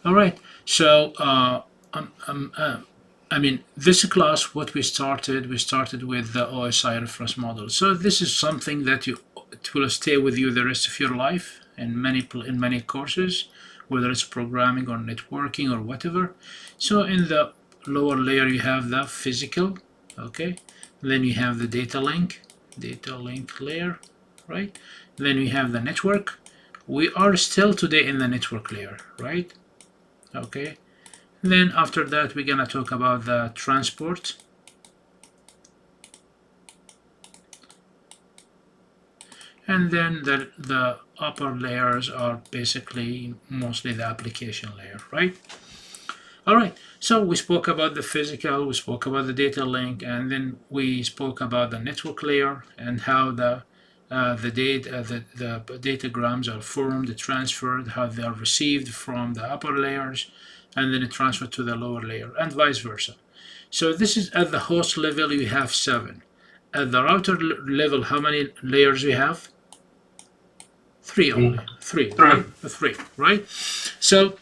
All right. So, I mean, this class, what we started with the OSI Refresh Model. So this is something that it will stay with you the rest of your life in many courses, whether it's programming or networking or whatever. So in the lower layer, you have the physical, okay. Then you have the data link layer, right? Then we have the network. We are still today in the network layer, right? Okay. Then after that, we're gonna talk about the transport. And then the upper layers are basically mostly the application layer, right? All right, so we spoke about the physical, we spoke about the data link, and then we spoke about the network layer and how the datagrams are formed, transferred, how they are received from the upper layers, and then transferred to the lower layer, and vice versa. So this is at the host level, you have 7. At the router level, how many layers we have? 3 Three. only. 3, Three. right? 3, right? So,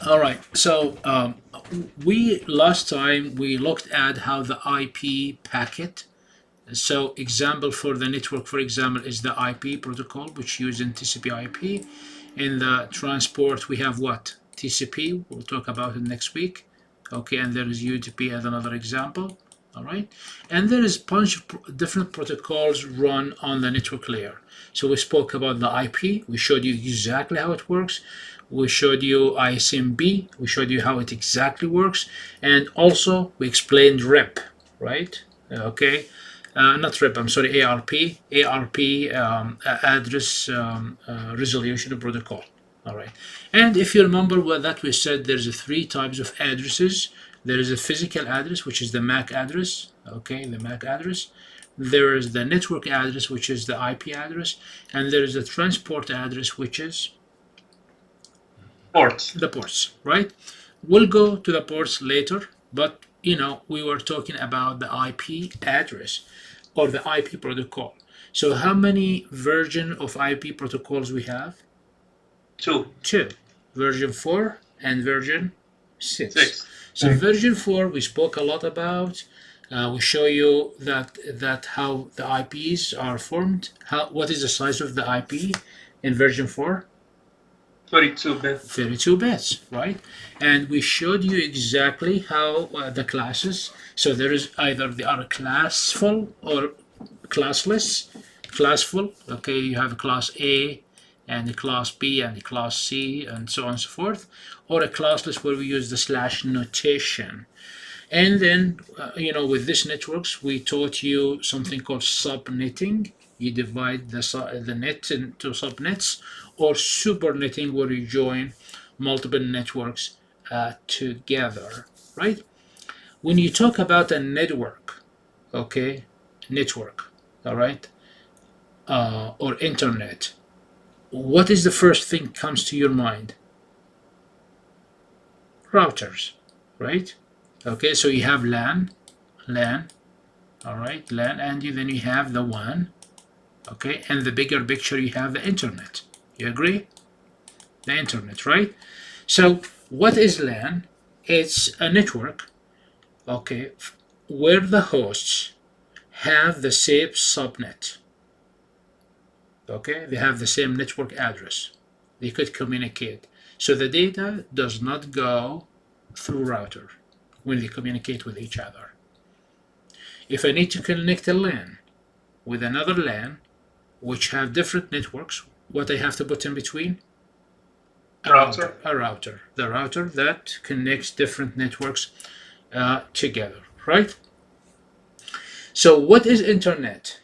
all right. So we last time we looked at how the IP packet. So example for the network, for example, is the IP protocol, which uses TCP IP. In the transport, we have what? TCP. We'll talk about it next week. Okay, and there is UDP as another example. All right, and there is a bunch of different protocols run on the network layer. So we spoke about the IP. We showed you exactly how it works. We showed you ISMB. We showed you how it exactly works, and also we explained REP, right? Okay, not RIP, I'm sorry, ARP, address resolution protocol. All right. And if you remember what that we said, there's 3 types of addresses. There is a physical address, which is the MAC address. Okay, the MAC address. There is the network address, which is the IP address, and there is a transport address, which is Ports. the ports, right? We'll go to the ports later, but we were talking about the IP address or the IP protocol. So how many version of IP protocols we have? 2. 2. Version 4 and version 6. 6. So version 4 we spoke a lot about. We show you that how the IPs are formed. What is the size of the IP in version 4? 32 bits. 32 bits, right? And we showed you exactly how the classes. So there is either they are classful or classless. Classful, okay, you have a class A and a class B and a class C and so on and so forth, or a classless where we use the slash notation. And then, with these networks, we taught you something called subnetting. You divide the net into subnets, or supernetting, where you join multiple networks together, right? When you talk about a network, okay, network, all right, or internet, what is the first thing comes to your mind? Routers, right? Okay, so you have LAN, all right, LAN, and then you have the WAN, okay, and the bigger picture you have the internet. You agree? The internet, right? So what is LAN? It's a network, okay, where the hosts have the same subnet, okay, they have the same network address, they could communicate. So the data does not go through router when they communicate with each other. If I need to connect a LAN with another LAN, which have different networks, what I have to put in between? A router. A router. The router that connects different networks together, right? So what is internet?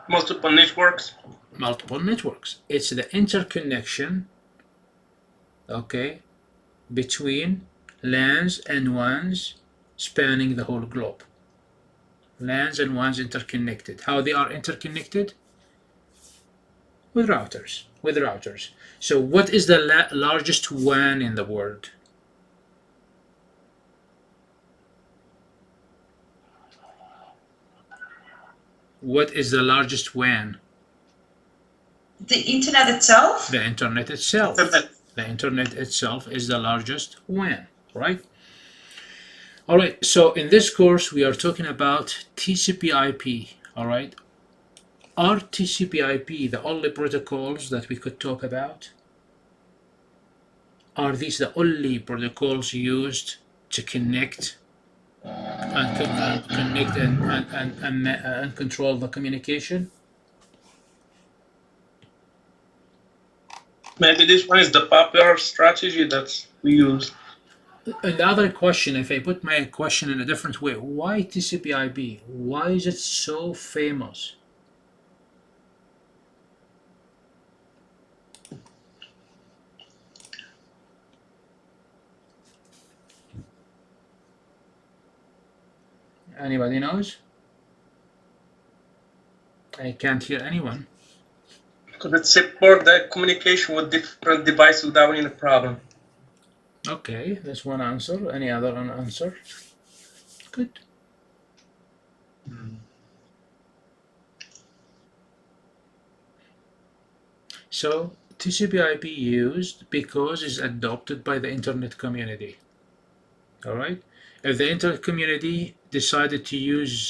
Multiple networks. Multiple networks. It's the interconnection, okay, between LANs and WANs spanning the whole globe. LANs and WANs interconnected. How they are interconnected? With routers. With routers. So what is the largest WAN in the world? What is the largest WAN? The internet itself? The internet itself. Internet. The internet itself is the largest WAN, right? All right, so in this course, we are talking about TCP/IP, all right? Are TCP/IP the only protocols that we could talk about? Are these the only protocols used to connect and control the communication? Maybe this one is the popular strategy that we use. Another question, if I put my question in a different way, why TCP/IP? Why is it so famous? Anybody knows? I can't hear anyone. Because it support the communication with different devices without any problem. Okay, that's one answer. Any other answer? Good. So TCP/IP used because it's adopted by the internet community. All right. If the internet community decided to use,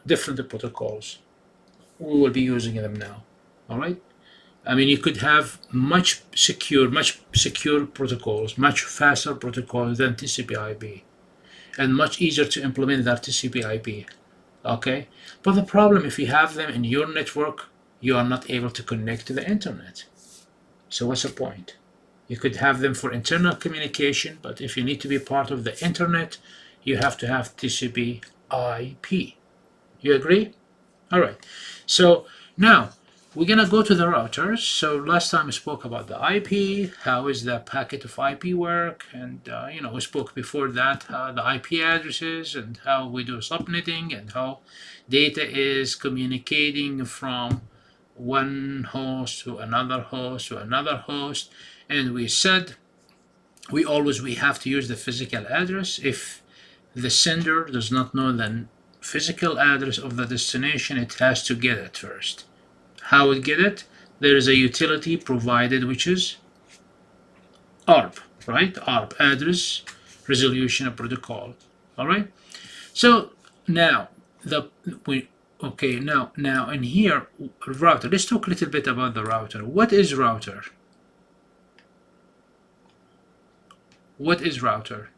different protocols, we will be using them now. All right. I mean, you could have much secure protocols, much faster protocols than TCP/IP, and much easier to implement than TCP/IP. Okay, but the problem, if you have them in your network, you are not able to connect to the internet. So what's the point? You could have them for internal communication, but if you need to be part of the internet, you have to have TCP/IP. You agree? All right. So now we're gonna go to the routers. So last time we spoke about the IP, how is the packet of IP work, and we spoke before that the IP addresses and how we do subnetting and how data is communicating from one host to another host to another host. And we said we have to use the physical address. If the sender does not know the physical address of the destination, it has to get it first. How it get it? There is a utility provided, which is ARP, right? ARP, address resolution protocol. All right. So now now in here, router. Let's talk a little bit about the router. What is router? What is router?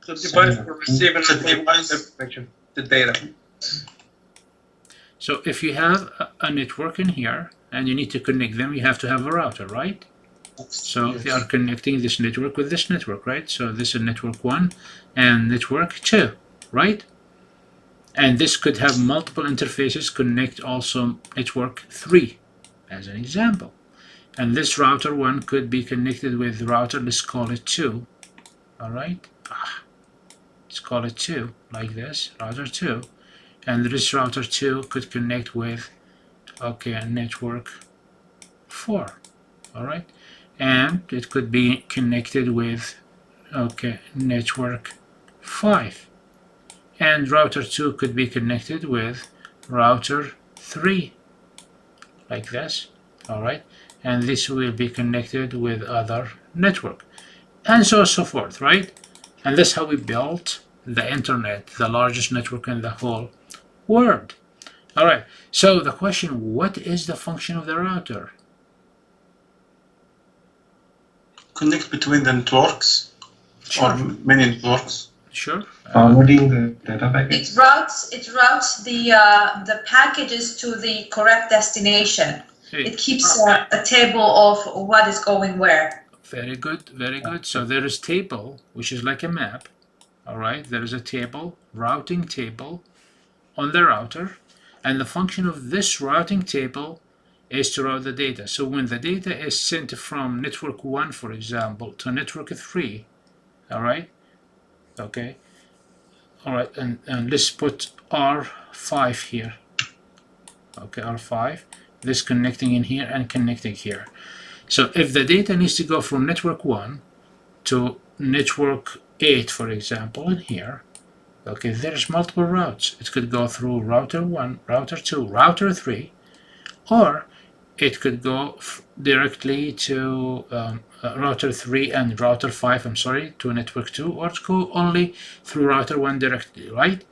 The device for receiving the data. So if you have a network in here and you need to connect them, you have to have a router, right? So they are connecting this network with this network, right? So this is network 1 and network 2, right? And this could have multiple interfaces connect also network 3 as an example. And this router 1 could be connected with router, let's call it 2, all right? Let's call it 2, like this, router 2. And this router 2 could connect with, network 4, all right? And it could be connected with, network 5. And router 2 could be connected with router 3, like this, all right? And this will be connected with other network, and so on and so forth, right? And that's how we built the internet, the largest network in the whole world. All right, so the question, what is the function of the router? Connect between the networks, Sure. or many networks. Sure. Forwarding the data packets. It routes the packages to the correct destination. It keeps a table of what is going where. Very good, very good. So there is table, which is like a map. All right, there is a table, routing table on the router, and the function of this routing table is to route the data. So when the data is sent from network 1, for example, to network 3, all right, okay, all right, and let's put R5 here, okay, R5, this connecting in here and connecting here. So if the data needs to go from network 1 to network 8, for example, in here, Okay, there's multiple routes. It could go through router 1, router 2, router 3, or it could go directly to router 3 and router 5, I'm sorry, to network 2, or to go only through router 1 directly, right?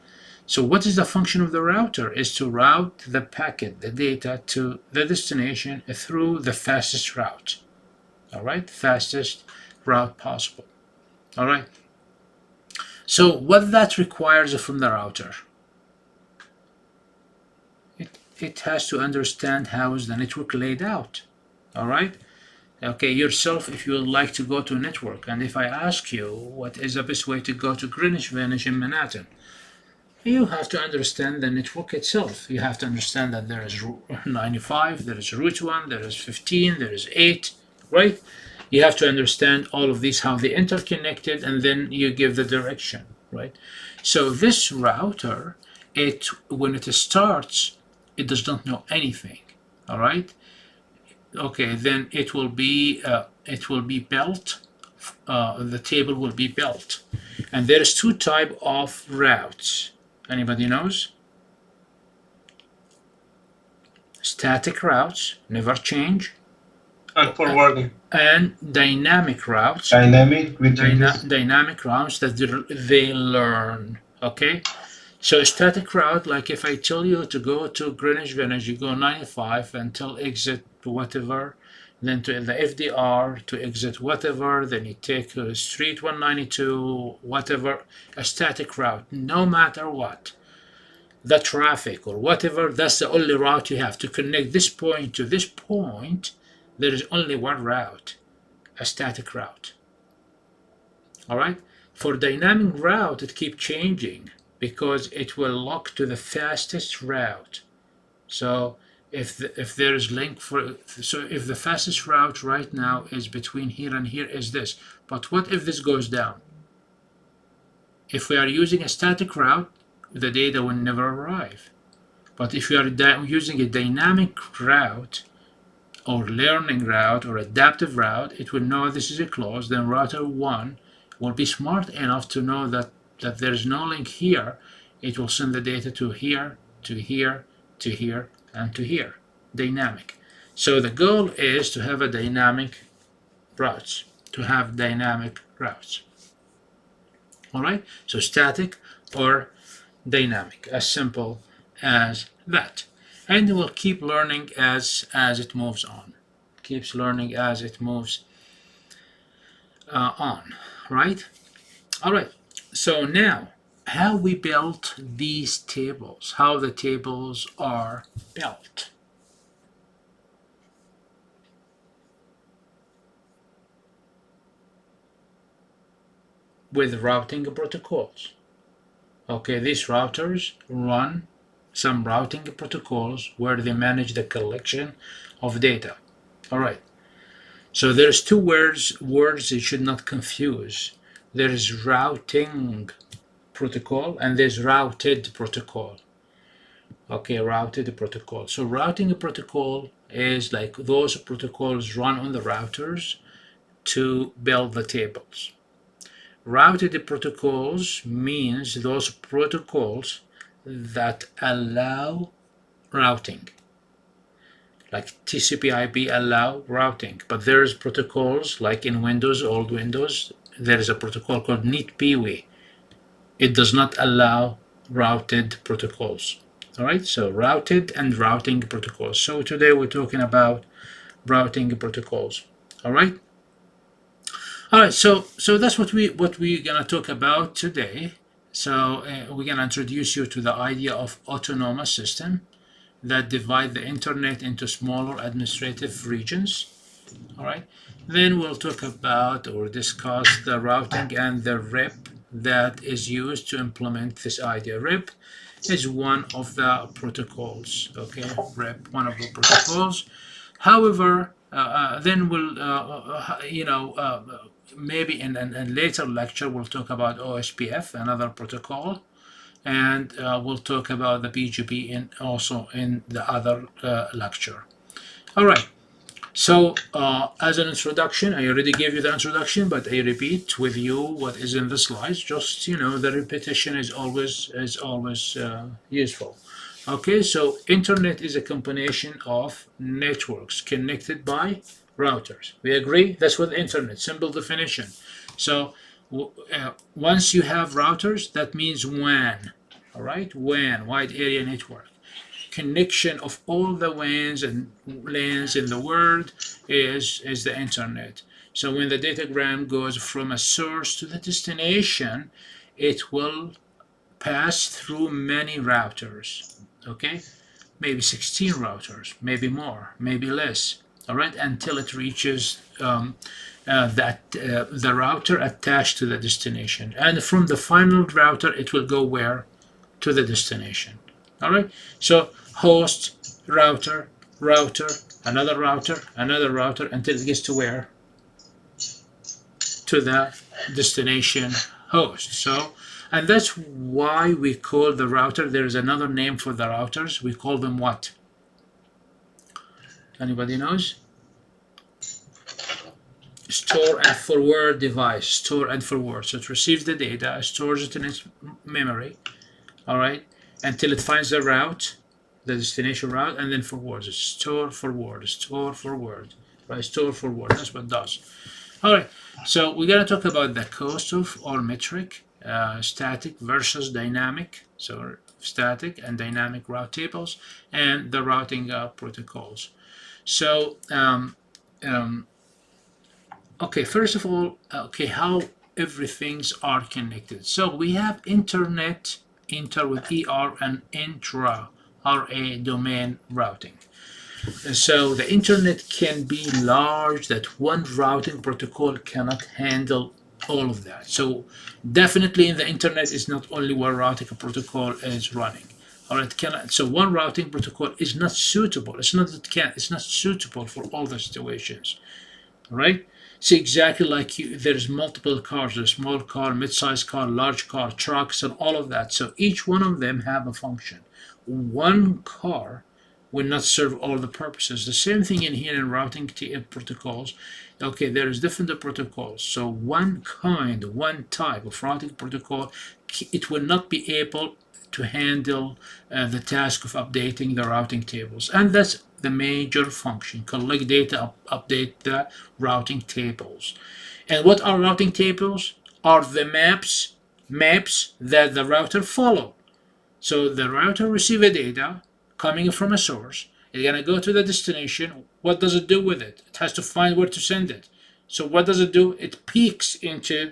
So what is the function of the router? Is to route the packet, the data, to the destination through the fastest route. All right, fastest route possible. All right. So what that requires from the router? It has to understand how is the network laid out. All right. Okay, yourself, if you would like to go to a network, and if I ask you what is the best way to go to Greenwich Village in Manhattan, you have to understand the network itself. You have to understand that there is 95, there is route 1, there is 15, there is 8, right? You have to understand all of these, how they interconnected, and then you give the direction, right? So this router, when it starts, it does not know anything, all right? Okay, then it will be built. The table will be built, and there's two type of routes. Anybody knows? Static routes never change, And forwarding. and dynamic routes. Dynamic, which is Dynamic routes that they learn. Okay. So a static route, like if I tell you to go to Greenwich Village, you go 95 until exit whatever, then to the FDR to exit whatever, then you take street 192, whatever, a static route, no matter what. The traffic or whatever, that's the only route you have to connect this point to this point. There is only one route, a static route. All right. For dynamic route, it keeps changing because it will lock to the fastest route. So if there is link if the fastest route right now is between here and here is this, but what if this goes down? If we are using a static route, the data will never arrive. But if you are using a dynamic route or learning route or adaptive route, it will know this is a close. Then router 1 will be smart enough to know that there is no link here. It will send the data to here, to here, to here, and to here. Dynamic. So the goal is to have a dynamic routes. All right. So static or dynamic, as simple as that. And it will keep learning as it moves on. Keeps learning as it moves on, right? All right. So now, how we built these tables, how the tables are built. With routing protocols. Okay, these routers run some routing protocols where they manage the collection of data. All right. So there's two words you should not confuse. There is routing protocol and there's routed protocol. Okay, routed protocol. So routing protocol is like those protocols run on the routers to build the tables. Routed protocols means those protocols that allow routing. Like TCP/IP allow routing, but there's protocols like in Windows, old Windows, there is a protocol called NetPeewee. It does not allow routed protocols. All right, so routed and routing protocols. So today we're talking about routing protocols. All right. All right, so that's what we're gonna talk about today. So we're gonna introduce you to the idea of autonomous system that divide the internet into smaller administrative regions. All right, then we'll talk about or discuss the routing and the RIP that is used to implement this idea. RIP is one of the protocols. Okay, RIP, one of the protocols. However, then we'll maybe in a later lecture we'll talk about OSPF, another protocol, and we'll talk about the BGP also in the other lecture. All right. So as an introduction, I already gave you the introduction, but I repeat with you what is in the slides. Just the repetition is always useful. Okay, so internet is a combination of networks connected by routers. We agree? That's what internet, simple definition. So once you have routers, that means WAN. All right, WAN, wide area network. Connection of all the WANs and LANs in the world is the internet. So when the datagram goes from a source to the destination, it will pass through many routers. Okay, maybe 16 routers, maybe more, maybe less. All right, until it reaches the router attached to the destination, and from the final router, it will go where? To the destination. All right, so host, router, router, another router, another router, until it gets to where? To the destination host. So, and that's why we call the router, there's another name for the routers, we call them what? Anybody knows? Store and forward device. Store and forward. So it receives the data, stores it in its memory, all right, until it finds the route, the destination route, and then forwards it. Store forward, store forward, right? Store forward. That's what it does. All right. So we're gonna talk about the cost of or metric, static versus dynamic. So static and dynamic route tables, and the routing protocols. So okay, first of all, okay, how everything's are connected. So we have internet, inter with ER, and intra, RA, domain routing. And so the internet can be large, that one routing protocol cannot handle all of that. So definitely in the internet is not only one routing protocol is running. All right, so one routing protocol is not suitable. It's not that it's not suitable for all the situations. All right. See, exactly like there's multiple cars, there's small car, mid-sized car, large car, trucks, and all of that. So each one of them have a function. One car will not serve all the purposes. The same thing in here in routing protocols. Okay, there is different protocols. So one type of routing protocol, it will not be able to handle the task of updating the routing tables. And that's the major function. Collect data, update the routing tables. And what are routing tables? Are the maps that the router follow. So the router receives data coming from a source. It's gonna go to the destination. What does it do with it? It has to find where to send it. So what does it do? It peeks into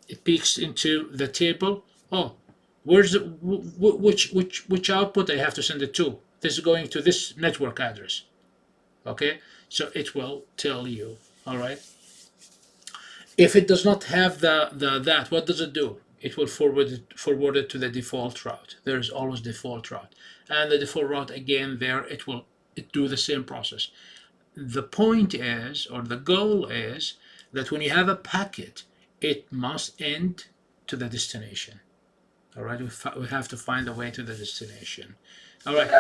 the table. Oh, where's the which output I have to send it to? This is going to this network address. Okay, so it will tell you. All right. If it does not have that, what does it do? It will forward it to the default route. There is always default route, and the default route again there it do the same process. The point is, or the goal is, that when you have a packet, it must end to the destination. All right, we have to find a way to the destination. All right.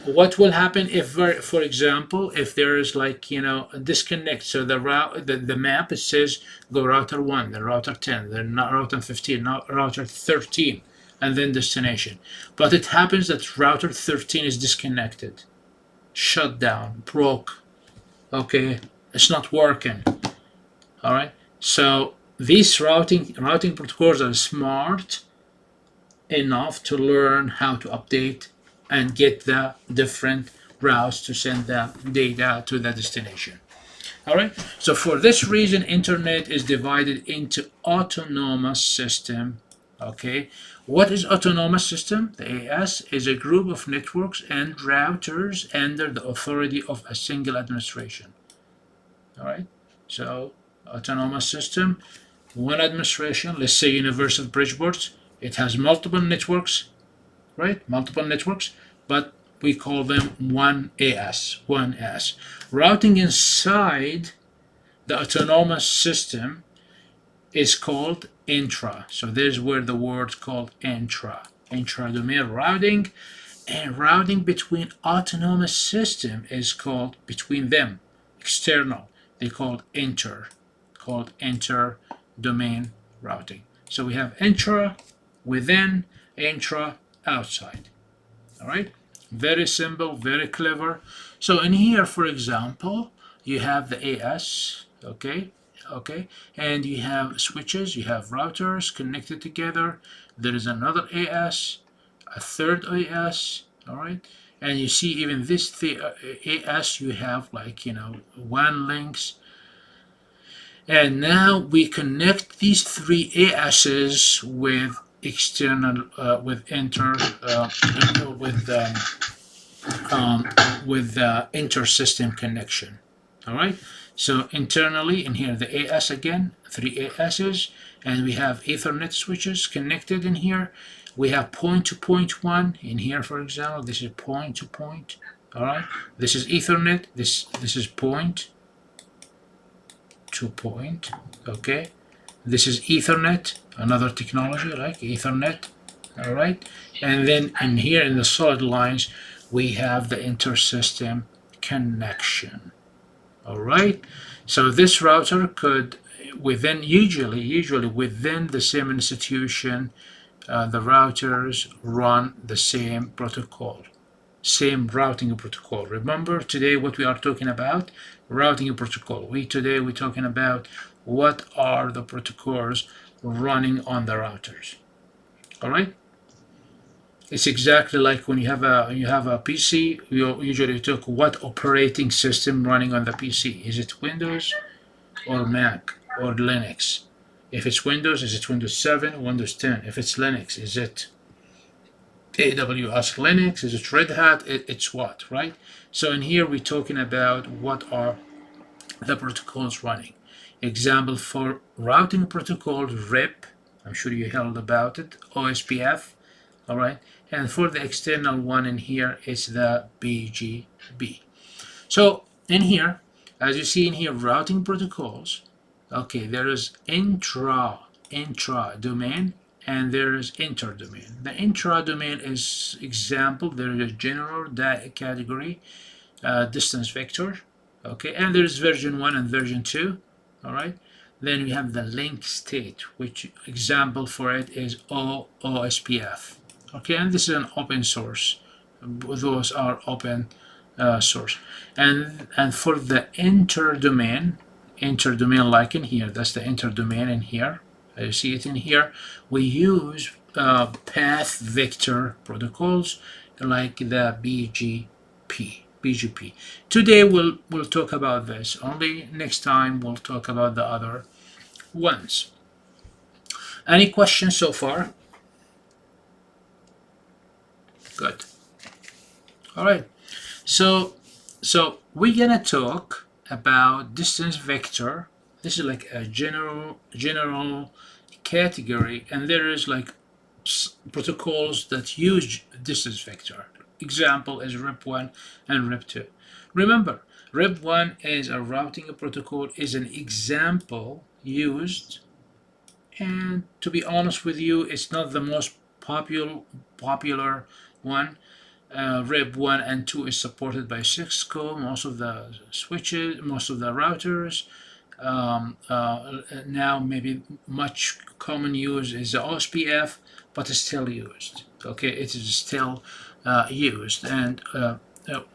What will happen if, for example, if there is like a disconnect? So the route, the map, it says go router 1, then router 10, then router 15, router 13, and then destination. But it happens that router 13 is disconnected, shut down, broke. Okay, it's not working. All right. So these routing protocols are smart enough to learn how to update and get the different routes to send the data to the destination. All right. So for this reason, internet is divided into autonomous system. Okay. What is autonomous system? The AS is a group of networks and routers under the authority of a single administration. All right. So autonomous system, one administration. Let's say Universal Bridgeport. It has multiple networks, right? Multiple networks, but we call them one AS. Routing inside the autonomous system is called intra. So there's where the word called intra-domain routing, and routing between autonomous system is called between them. external. They called inter domain routing. So we have intra, within, intra, outside. All right, very simple, very clever. So in here, for example, you have the AS, okay, and you have switches, you have routers connected together. There is another AS, a third AS, all right, and you see even this AS, you have like, you know, WAN links. And now we connect these three ASs with external, with inter-system connection. All right. So internally in here, the AS again, three ASs, and we have Ethernet switches connected in here. We have point-to-point one in here, for example. This is point-to-point. All right. This is Ethernet. This is point to point. Okay, this is Ethernet, another technology like Ethernet. All right, and then in here in the solid lines we have the inter-system connection. All right, so this router could within usually within the same institution, the routers run the same protocol, same routing protocol. Remember today what we are talking about? Routing protocol. Today we're talking about what are the protocols running on the routers. All right. It's exactly like when you have a PC. You usually talk what operating system running on the PC. Is it Windows or Mac or Linux? If it's Windows, is it Windows 7, Windows 10? If it's Linux, is it AWS Linux? Is it Red Hat? It's what, right? So in here we're talking about what are the protocols running. Example for routing protocol, RIP. I'm sure you heard about it. OSPF. All right. And for the external one in here, it's the BGP. So in here, as you see in here, routing protocols. Okay, there is intra domain, and there is inter-domain. The intra-domain is example, there is a general category, distance vector, okay, and there is version 1 and version 2, all right. Then we have the link state, which example for it is OSPF, okay, and this is an open source. Those are open source. And for the inter-domain like in here, that's the inter-domain in here. You see it in here. We use path vector protocols like the BGP. Today we'll talk about this. Only next time we'll talk about the other ones. Any questions so far? Good. All right. So we're gonna talk about distance vector. This is like a general category, and there is like protocols that use distance vector. Example is RIP1 and RIP2. Remember, RIP1 is a routing protocol, is an example used, and to be honest with you, it's not the most popular one. RIP1 and 2 is supported by Cisco, most of the switches, most of the routers. Now maybe much common use is the OSPF, but it's still used. Okay, it is still used, and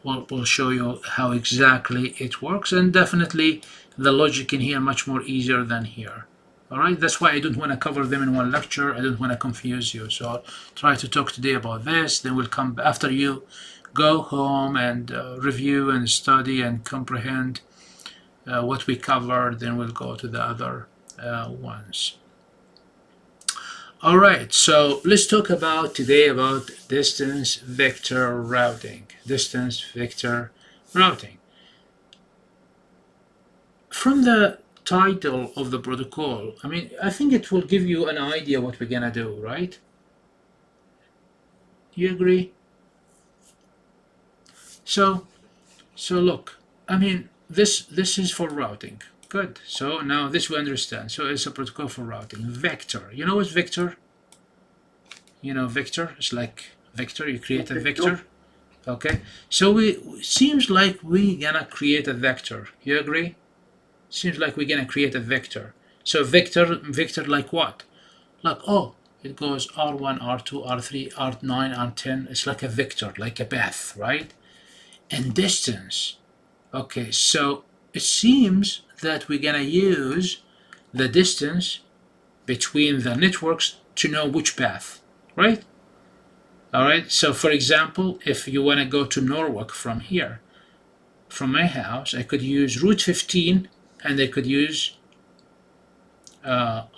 we'll show you how exactly it works, and definitely the logic in here much more easier than here. All right, that's why I don't want to cover them in one lecture. I don't want to confuse you, so I'll try to talk today about this. Then we'll come after you go home and review and study and comprehend what we covered. Then we'll go to the other ones. All right, so let's talk about today about distance vector routing. Distance vector routing. From the title of the protocol, I mean, I think it will give you an idea what we're gonna do, right? You agree? So look, I mean, this is for routing. Good. So now this we understand. So it's a protocol for routing. Vector. You know what's vector? You know vector? It's like vector. You create a vector. Okay, so seems like we gonna create a vector. You agree? Seems like we're gonna create a vector. So vector like what? Like, oh, it goes R1, R2, R3, R9, R10. It's like a vector, like a path, right? And distance. Okay, so it seems that we're gonna use the distance between the networks to know which path, right? All right, so for example, if you want to go to Norwalk from here, from my house, I could use Route 15 and I could use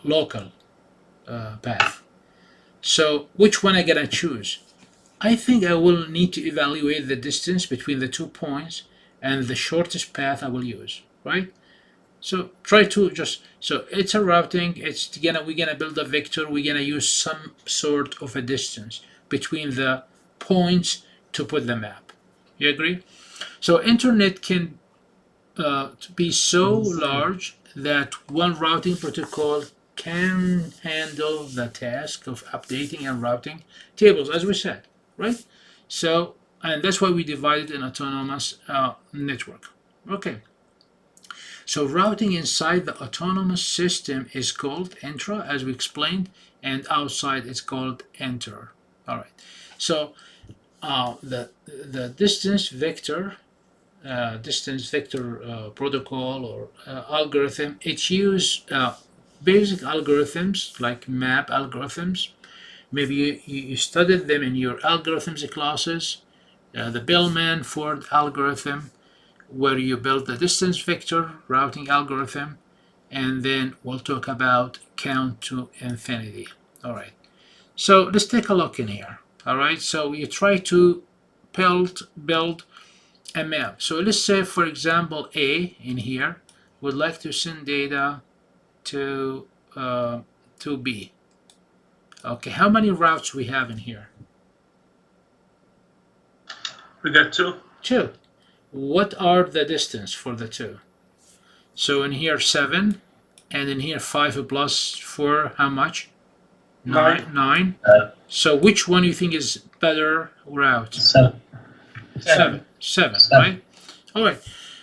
local path. So which one I gonna choose? I think I will need to evaluate the distance between the 2 points and the shortest path I will use, right? So try to just, so it's a routing, we're gonna build a vector, we're gonna use some sort of a distance between the points to put the map. You agree? So internet can be so large that one routing protocol can handle the task of updating and routing tables, as we said, right? So, and that's why we divided an autonomous network. Okay. So routing inside the autonomous system is called intra, as we explained, and outside it's called inter. All right. So the distance vector protocol or algorithm, it uses basic algorithms like map algorithms. Maybe you studied them in your algorithms classes. The Bellman Ford algorithm, where you build the distance vector routing algorithm, and then we'll talk about count to infinity. All right, so let's take a look in here. All right, so you try to build a map. So let's say, for example, A in here would like to send data to B. Okay, how many routes we have in here? We got 2. 2. What are the distance for the 2? So in here 7, and in here 5 plus 4, how much? 9. So which one you think is better route? 7. 7, right? All right.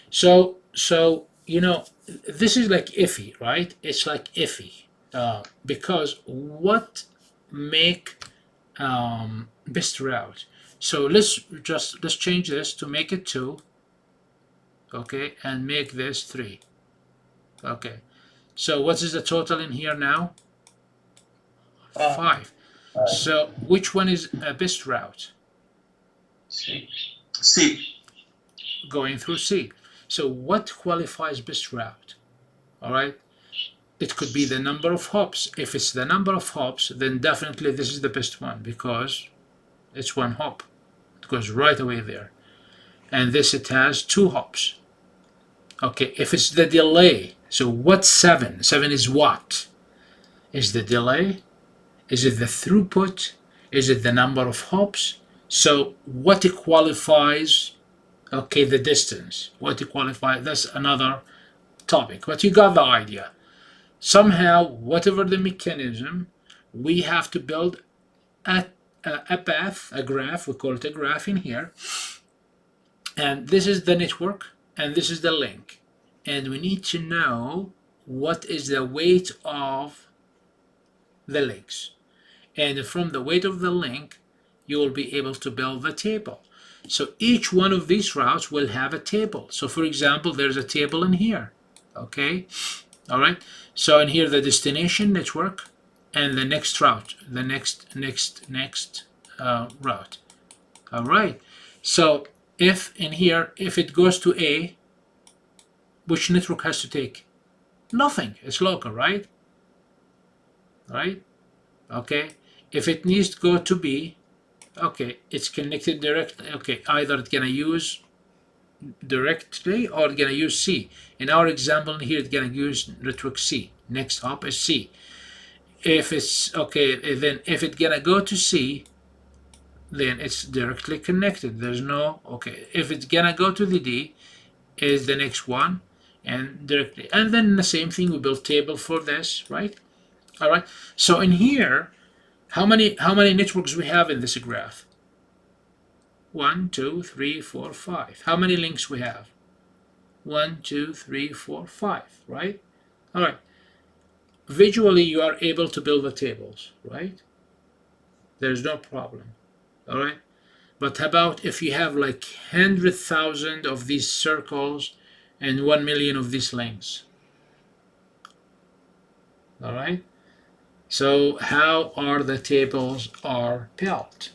So you know, this is like iffy, right? It's like iffy because what make best route? So let's change this to make it 2. Okay, and make this 3. Okay, so what is the total in here now? 5. So which one is a best route? C. Going through C. So what qualifies best route? All right, it could be the number of hops. If it's the number of hops, then definitely this is the best one because it's 1 hop. It goes right away there. And this, it has 2 hops. Okay, if it's the delay, so what's 7? 7 is what? Is the delay? Is it the throughput? Is it the number of hops? So what qualifies, okay, the distance? What qualifies, that's another topic, but you got the idea. Somehow, whatever the mechanism, we have to build a path, a graph, we call it a graph in here, and this is the network, and this is the link, and we need to know what is the weight of the links, and from the weight of the link you will be able to build the table. So each one of these routes will have a table. So for example, there's a table in here. Okay, all right, so in here the destination network and the next route, the next route. All right, so if in here, if it goes to A, which network has to take? Nothing, it's local, right? Right? Okay, if it needs to go to B, okay, it's connected directly. Okay, either it's gonna use directly or it's gonna use C. In our example here, it's gonna use network C. Next hop is C. If it's okay, then if it's gonna go to C, then it's directly connected. There's no, okay, if it's gonna go to the D, is the next one, and directly, and then the same thing, we build table for this, right? All right, so in here, how many networks we have in this graph? 1, 2, 3, 4, 5. How many links we have? 1, 2, 3, 4, 5, right? All right. Visually, you are able to build the tables, right? There's no problem, all right? But how about if you have like 100,000 of these circles and 1 million of these links? All right. So how are the tables are built?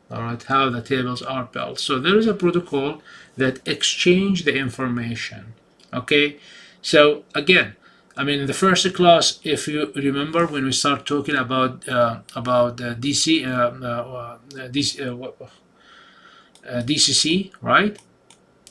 All right. How the tables are built. So there is a protocol that exchange the information. Okay. So again, I mean, in the first class, if you remember when we start talking about DC, DCC, right?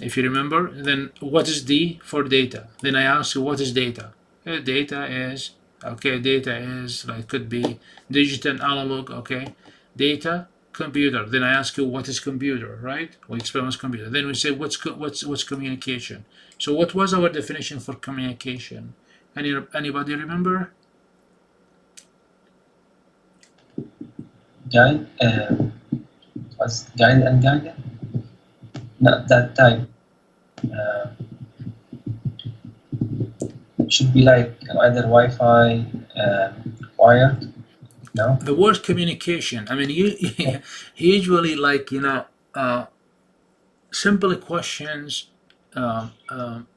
If you remember, then what is D for data? Then I ask you, what is data? Data is, okay, data is, like, could be digital, analog, okay? Data, computer. Then I ask you, what is computer, right? We explain what's computer. Then we say, what's communication? So what was our definition for communication? Anybody remember? Guide, was guide and guide? Not that type. Uh, should be like either Wi-Fi, wired. No. The word communication. I mean, you usually, like, simple questions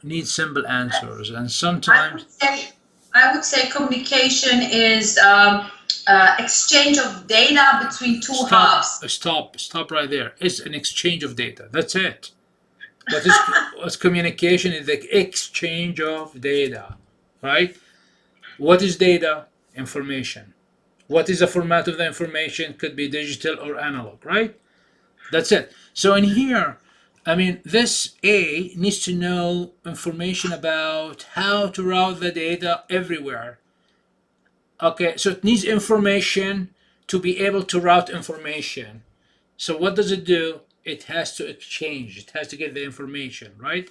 need simple answers, and sometimes I would say communication is exchange of data between two hubs. Stop right there. It's an exchange of data. That's it. What's communication is the exchange of data, right? What is data? Information. What is the format of the information? Could be digital or analog, right? That's it. So in here, I mean, this A needs to know information about how to route the data everywhere. Okay, so it needs information to be able to route information. So what does it do? It has to exchange. It has to get the information, right?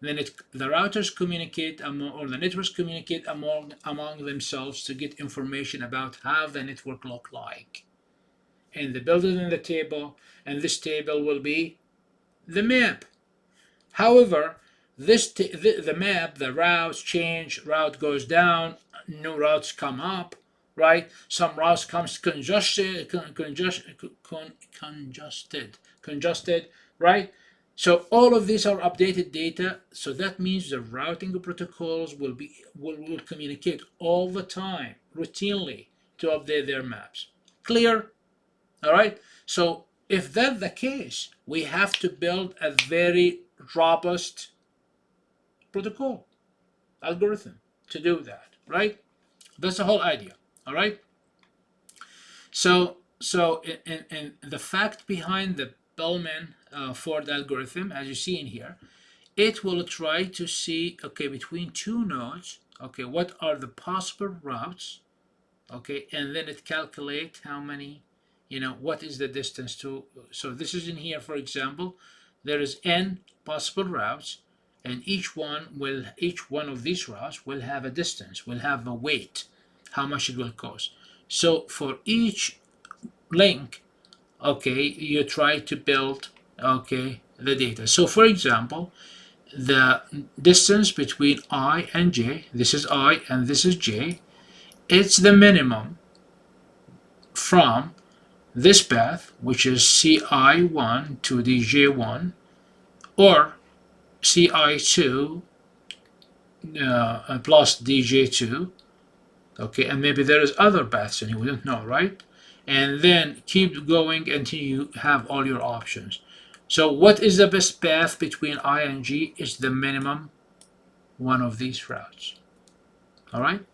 Then the routers communicate or the networks communicate among themselves to get information about how the network look like. And they build it in the table, and this table will be the map. However, the map, the routes change, route goes down, new routes come up, right? Some routes comes congested, right? So all of these are updated data. So that means the routing protocols will communicate all the time, routinely, to update their maps. Clear? All right. So if that's the case, we have to build a very robust protocol algorithm to do that, right? That's the whole idea. All right. So in the fact behind the Bellman Ford algorithm, as you see in here, it will try to see, okay, between two nodes, okay, what are the possible routes, okay, and then it calculates how many, what is the distance to. So this is in here, for example, there is n possible routes, and each one of these routes will have a distance, will have a weight, how much it will cost. So for each link, okay, you try to build, okay, the data. So for example, the distance between I and j, this is I and this is j, it's the minimum from this path, which is ci1 to dj1, or ci2 plus dj2, okay, and maybe there is other paths and you wouldn't know, right? And then keep going until you have all your options. So what is the best path between I and G? Is the minimum one of these routes. All right,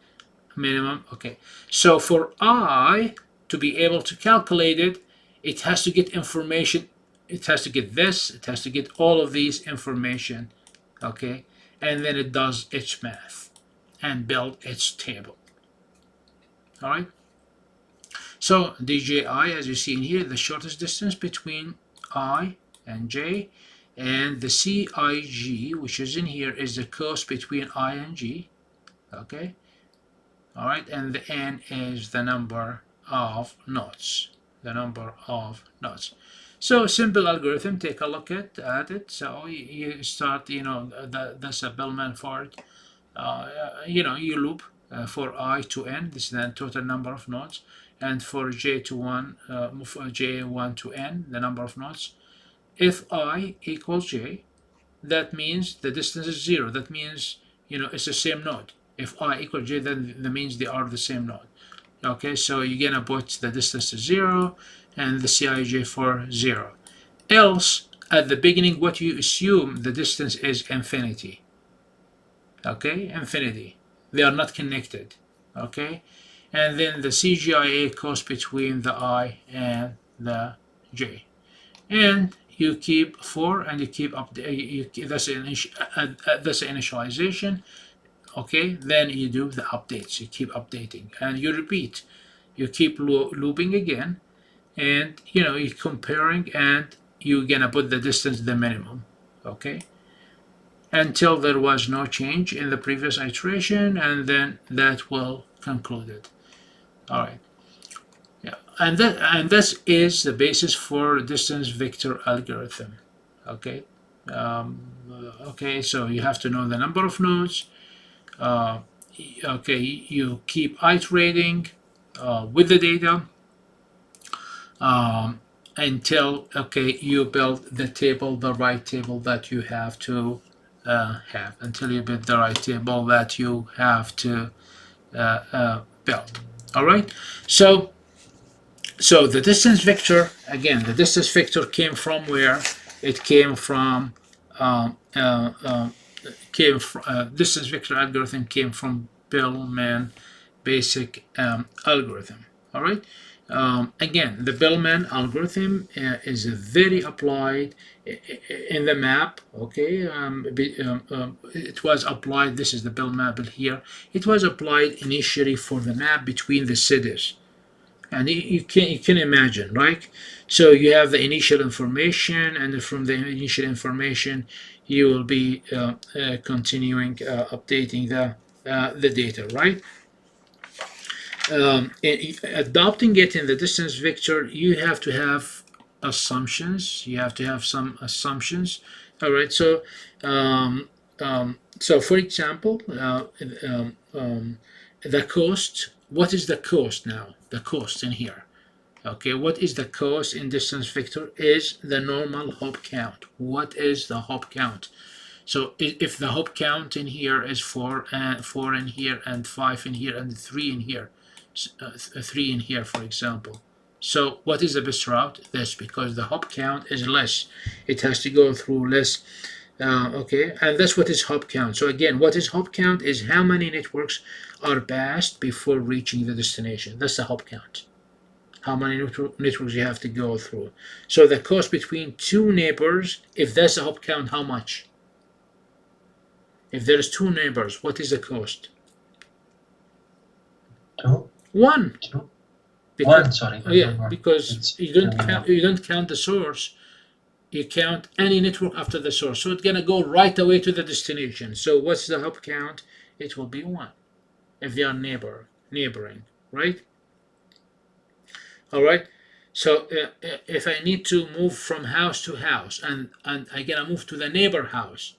minimum. Okay, so for I to be able to calculate it, it has to get information. It has to get this. It has to get all of these information. Okay, and then it does its math and build its table. All right. So dji, as you see in here, the shortest distance between I and j, and the cig, which is in here, is the cost between I and g. Okay. All right, and the n is the number of nodes. The number of nodes. So simple algorithm, take a look at it. So you start, that's a Bellman for it. You loop for I to n, this is the total number of nodes, and for j to 1, for j1 to n, the number of nodes. If I equals j, that means the distance is 0. That means, it's the same node. If I equals j, then that means they are the same node. Okay, so you're gonna put the distance to 0 and the Cij for 0. Else, at the beginning, what you assume the distance is infinity. Okay, infinity. They are not connected. Okay, and then the CGIA goes between the I and the J, and you keep for and you keep up. That's initialization. Okay, then you do the updates. You keep updating and you repeat. You keep looping again, and you're comparing, and you're gonna put the distance the minimum. Okay, until there was no change in the previous iteration, and then that will conclude it. All right. Yeah, and this is the basis for distance vector algorithm. Okay. Okay, so you have to know the number of nodes. Okay, you keep iterating with the data until you build the right table that you have to have, until you build the right table that you have to build. All right, so the distance vector, again, the distance vector came from where? It came from distance vector algorithm came from Bellman basic algorithm. All right. Again, the Bellman algorithm is very applied in the map. Okay, it was applied. This is the Bell map here. It was applied initially for the map between the cities, and you can imagine, right? So you have the initial information, and from the initial information, you will be continuing updating the data, right? Adopting it in the distance vector, you have to have assumptions. You have to have some assumptions. All right. So, for example, the cost. What is the cost now? The cost in here. Okay. What is the cost in distance vector? Is the normal hop count. What is the hop count? So if the hop count in here is 4 in here, and 5 in here, and 3 in here, 3 in here, for example. So what is the best route? This, because the hop count is less. It has to go through less. Okay, and that's what is hop count. So again, what is hop count is how many networks are passed before reaching the destination. That's the hop count. How many networks you have to go through. So the cost between two neighbors, if that's the hop count, how much? If there's two neighbors, what is the cost? 2. 1. 2. Because, 1, sorry. yeah, because you don't count the source. You count any network after the source. So it's gonna go right away to the destination. So what's the hop count? It will be 1 if they are neighboring, right? All right. So if I need to move from house to house, and I gonna move to the neighbor house,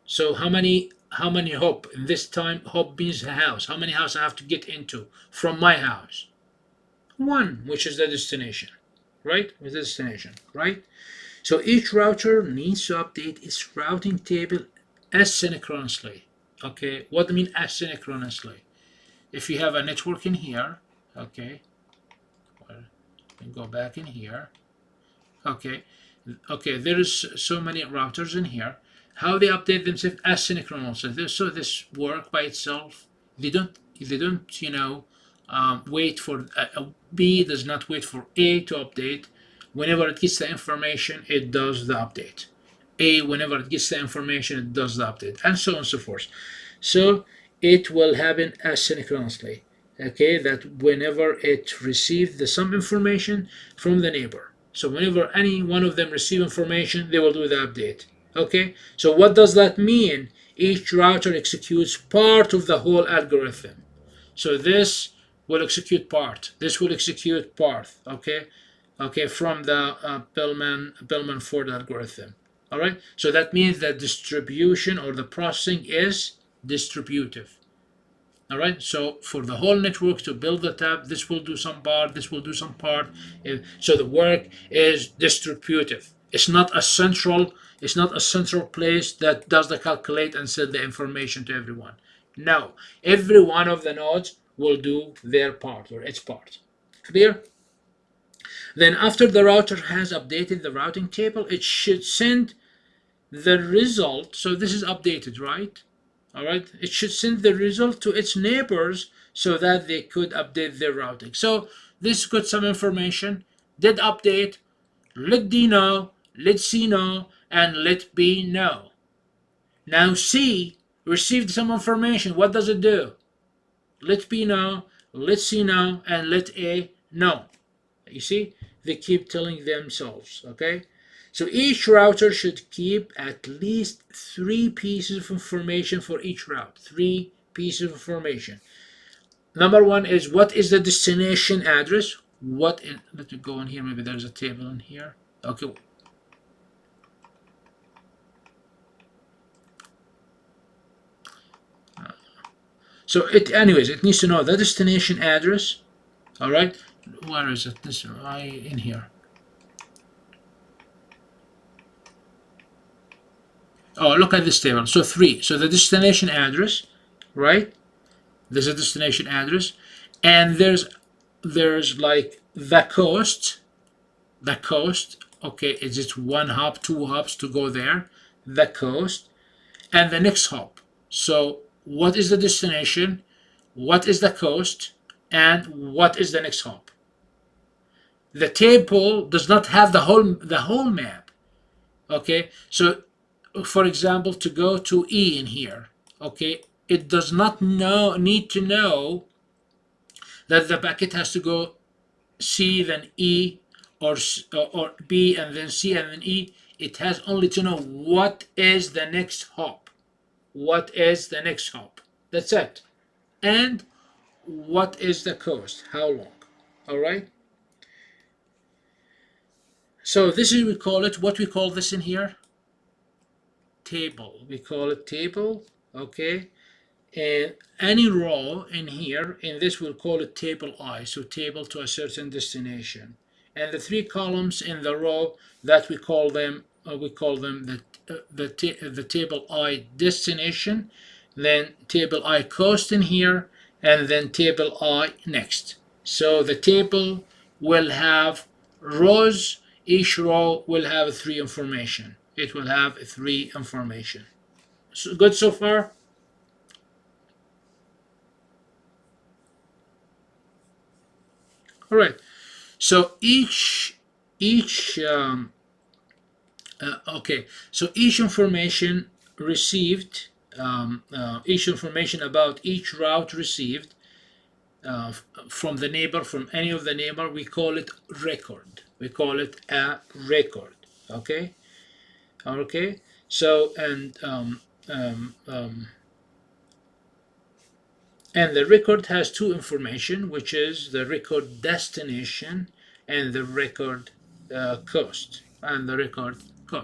so how many hop? In this time, hop means a house. How many houses I have to get into from my house? 1, which is the destination, right? With the destination, right? So each router needs to update its routing table asynchronously. Okay, what do I mean asynchronously? If you have a network in here, okay, and go back in here, okay, there is so many routers in here. How they update themselves asynchronously. So this work by itself. They don't wait for B does not wait for A to update. Whenever it gets the information, it does the update. A, whenever it gets the information, it does the update, and so on and so forth. So it will happen asynchronously. Okay, that whenever it receives some information from the neighbor. So whenever any one of them receive information, they will do the update. Okay, so what does that mean? Each router executes part of the whole algorithm. So this will execute part. This will execute part. Okay, okay, from the Bellman Ford algorithm. All right, so that means that distribution or the processing is distributive. All right, so for the whole network to build the tab, this will do some part, this will do some part. So the work is distributive. It's not a central. It's not a central place that does the calculate and send the information to everyone. No, every one of the nodes will do their part or its part. Clear? Then after the router has updated the routing table, it should send the result. So this is updated, right? All right, it should send the result to its neighbors so that they could update their routing. So this got some information, did update, let D know, let C know, and let B know. Now C received some information. What does it do? Let B know, let C know, and let A know. You see, they keep telling themselves, okay? So each router should keep at least 3 pieces of information for each route. 3 pieces of information. Number one is what is the destination address? Let me go in here. Maybe there's a table in here. Okay. So anyways, it needs to know the destination address. All right. Where is it? This in here. Oh, look at this table. So 3. So the destination address, right? There's a destination address, and there's like the cost. The cost. Okay, is it 1 hop, 2 hops to go there? The cost, and the next hop. So what is the destination? What is the cost? And what is the next hop? The table does not have the whole map. Okay, so for example, to go to E in here, okay, it does not need to know that the packet has to go C then E or B and then C and then E. It has only to know what is the next hop. What is the next hop? That's it. And what is the cost? How long? All right. So this is what we call this in here. Table. We call it table. Okay. And any row in here, in this we'll call it table I, so table to a certain destination. And the 3 columns in the row that we call them the table I destination, then table I cost in here, and then table I next. So the table will have rows. Each row will have 3 information. It will have 3 information. So good so far? All right. So each okay. So each information received, each information about each route received from the neighbor, from any of the neighbor, we call it record. We call it a record. Okay. Okay. So and the record has 2 information, which is the record destination and the record cost.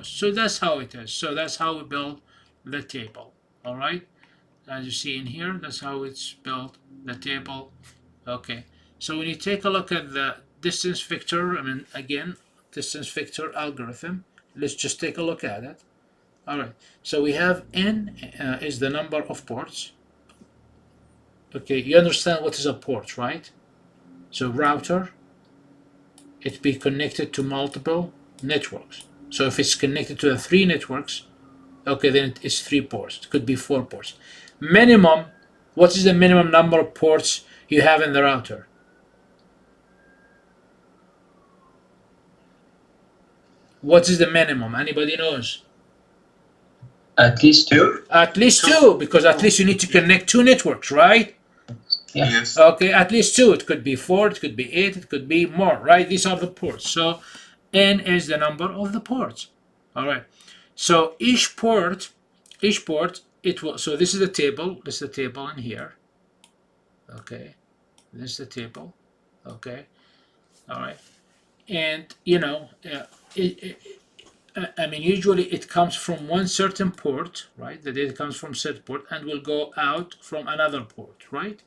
So that's how it is. So that's how we build the table. All right. As you see in here, that's how it's built, the table. Okay. So when you take a look at the distance vector, again, distance vector algorithm, let's just take a look at it. All right. So we have n is the number of ports. Okay, you understand what is a port, right? So router, it be connected to multiple networks. So if it's connected to the 3 networks, okay, then it's 3 ports. It could be 4 ports. Minimum, what is the minimum number of ports you have in the router? What is the minimum? Anybody knows? At least 2. 2? At least 2, because at least you need to connect 2 networks, right? Yeah. Yes. Okay, at least 2. It could be 4, it could be 8, it could be more, right? These are the ports. So n is the number of the ports. All right. So each port, it will. So this is the table. This is the table in here. Okay. This is the table. Okay. All right. and you know, I mean, usually it comes from one certain port, right? The data comes from certain port and will go out from another port, right?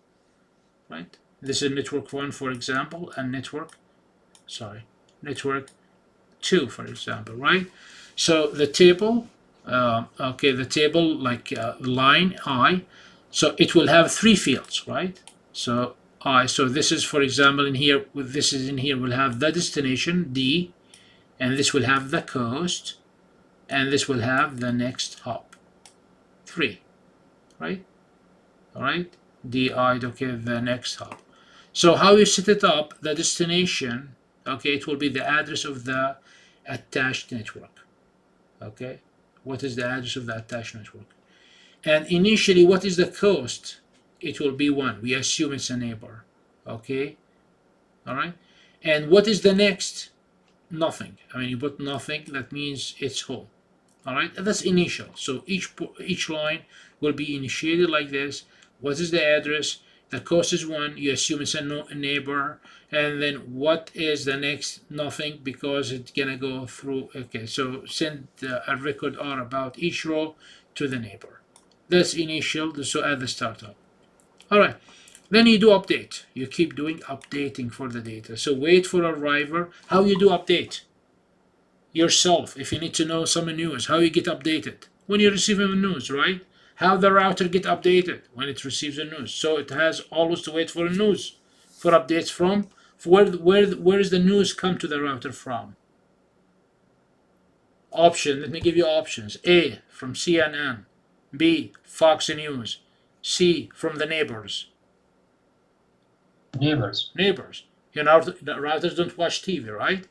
Right. This is network 1, for example, and network 2, for example, right? So the table, okay, the table like line I, so it will have 3 fields, right? So I, so this is, for example, in here, with this is in here, we'll have the destination D, and this will have the coast, and this will have the next hop, 3, right? All right, DI, okay, the next hop. So how you set it up, the destination, okay, it will be the address of the attached network. Okay, what is the address of the attached network? And initially, what is the cost? It will be 1. We assume it's a neighbor. Okay, all right. And what is the next? Nothing. I mean, you put nothing, that means it's home. All right, and that's initial. So each line will be initiated like this. What is the address? The cost is 1. You assume it's a neighbor. And then what is the next? Nothing, because it's gonna go through. Okay, so send a record R about each row to the neighbor. That's initial, so at the startup. All right, then you do update. You keep doing updating for the data. So wait for arrival. How you do update? Yourself, if you need to know some news, how you get updated? When you receive a news, right? How the router get updated? When it receives a news. So it has always to wait for a news, for updates from, where is the news come to the router from? Option, let me give you options. A, from CNN. B, Fox News. C, from the neighbors. Neighbors. You know, the routers don't watch TV, right?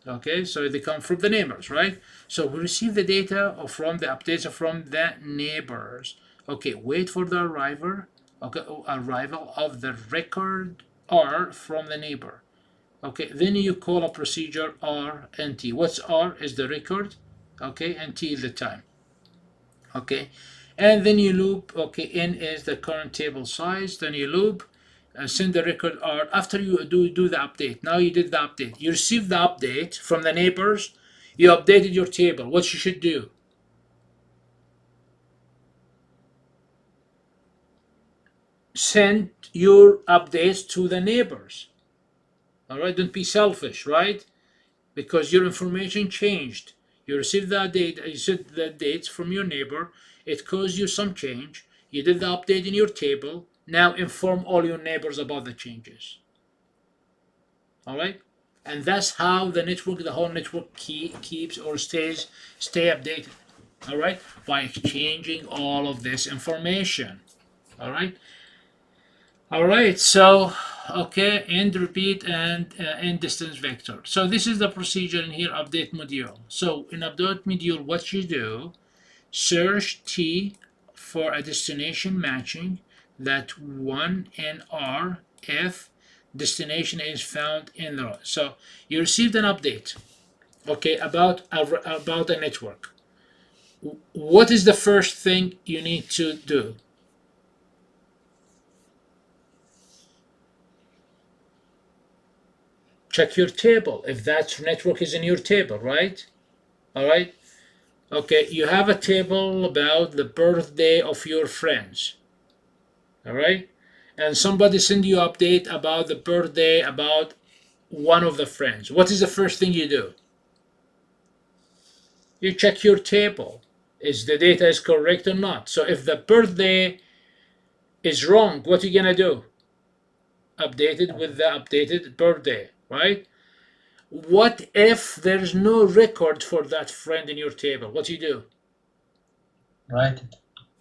Okay, so they come from the neighbors, right? So we receive the data from the updates from the neighbors. Okay, wait for the arrival of the record R from the neighbor. Okay, then you call a procedure R and T. What's R is the record, okay, and T is the time. Okay, and then you loop. Okay, N is the current table size. Then you loop and send the record R after you do the update. Now you did the update. You received the update from the neighbors. You updated your table. What you should do? Send your updates to the neighbors. All right, don't be selfish, right? Because your information changed. You received the data, you said the dates from your neighbor. It caused you some change. You did the update in your table. Now inform all your neighbors about the changes. All right, and that's how the network, the whole network keeps or stay updated. All right, by exchanging all of this information. All right. All right, so okay, end repeat and end distance vector. So this is the procedure in here, update module. So in update module, what you do, search T for a destination matching that 1 in R if destination is found in the row. So you received an update, okay, about a network. What is the first thing you need to do? Check your table if that network is in your table, right? All right. Okay, you have a table about the birthday of your friends. All right, and somebody send you update about the birthday about one of the friends. What is the first thing you do? You check your table. Is the data is correct or not? So if the birthday is wrong, what are you gonna do? Update it with the updated birthday, right? What if there's no record for that friend in your table? What do you do? Write it.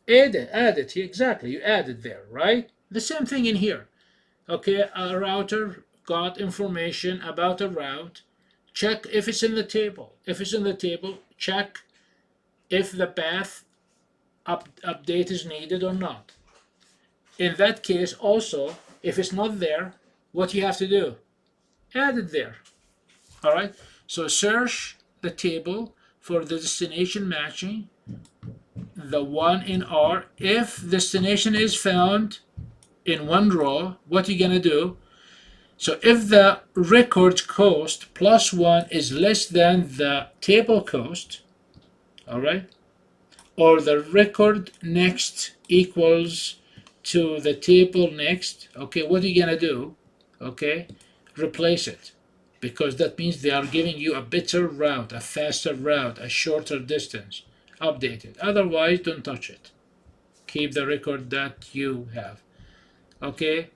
Add it, exactly. You add it there, right? The same thing in here. Okay, a router got information about a route. Check if it's in the table. If it's in the table, check if the path update is needed or not. In that case, also, if it's not there, what you have to do? Add it there. All right, so search the table for the destination matching the 1 in R. If destination is found in one row, what are you gonna do? So if the record cost plus 1 is less than the table cost, all right, or the record next equals to the table next, okay, what are you gonna do? Okay, replace it, because that means they are giving you a better route, a faster route, a shorter distance. Update it. Otherwise, don't touch it. Keep the record that you have. Okay.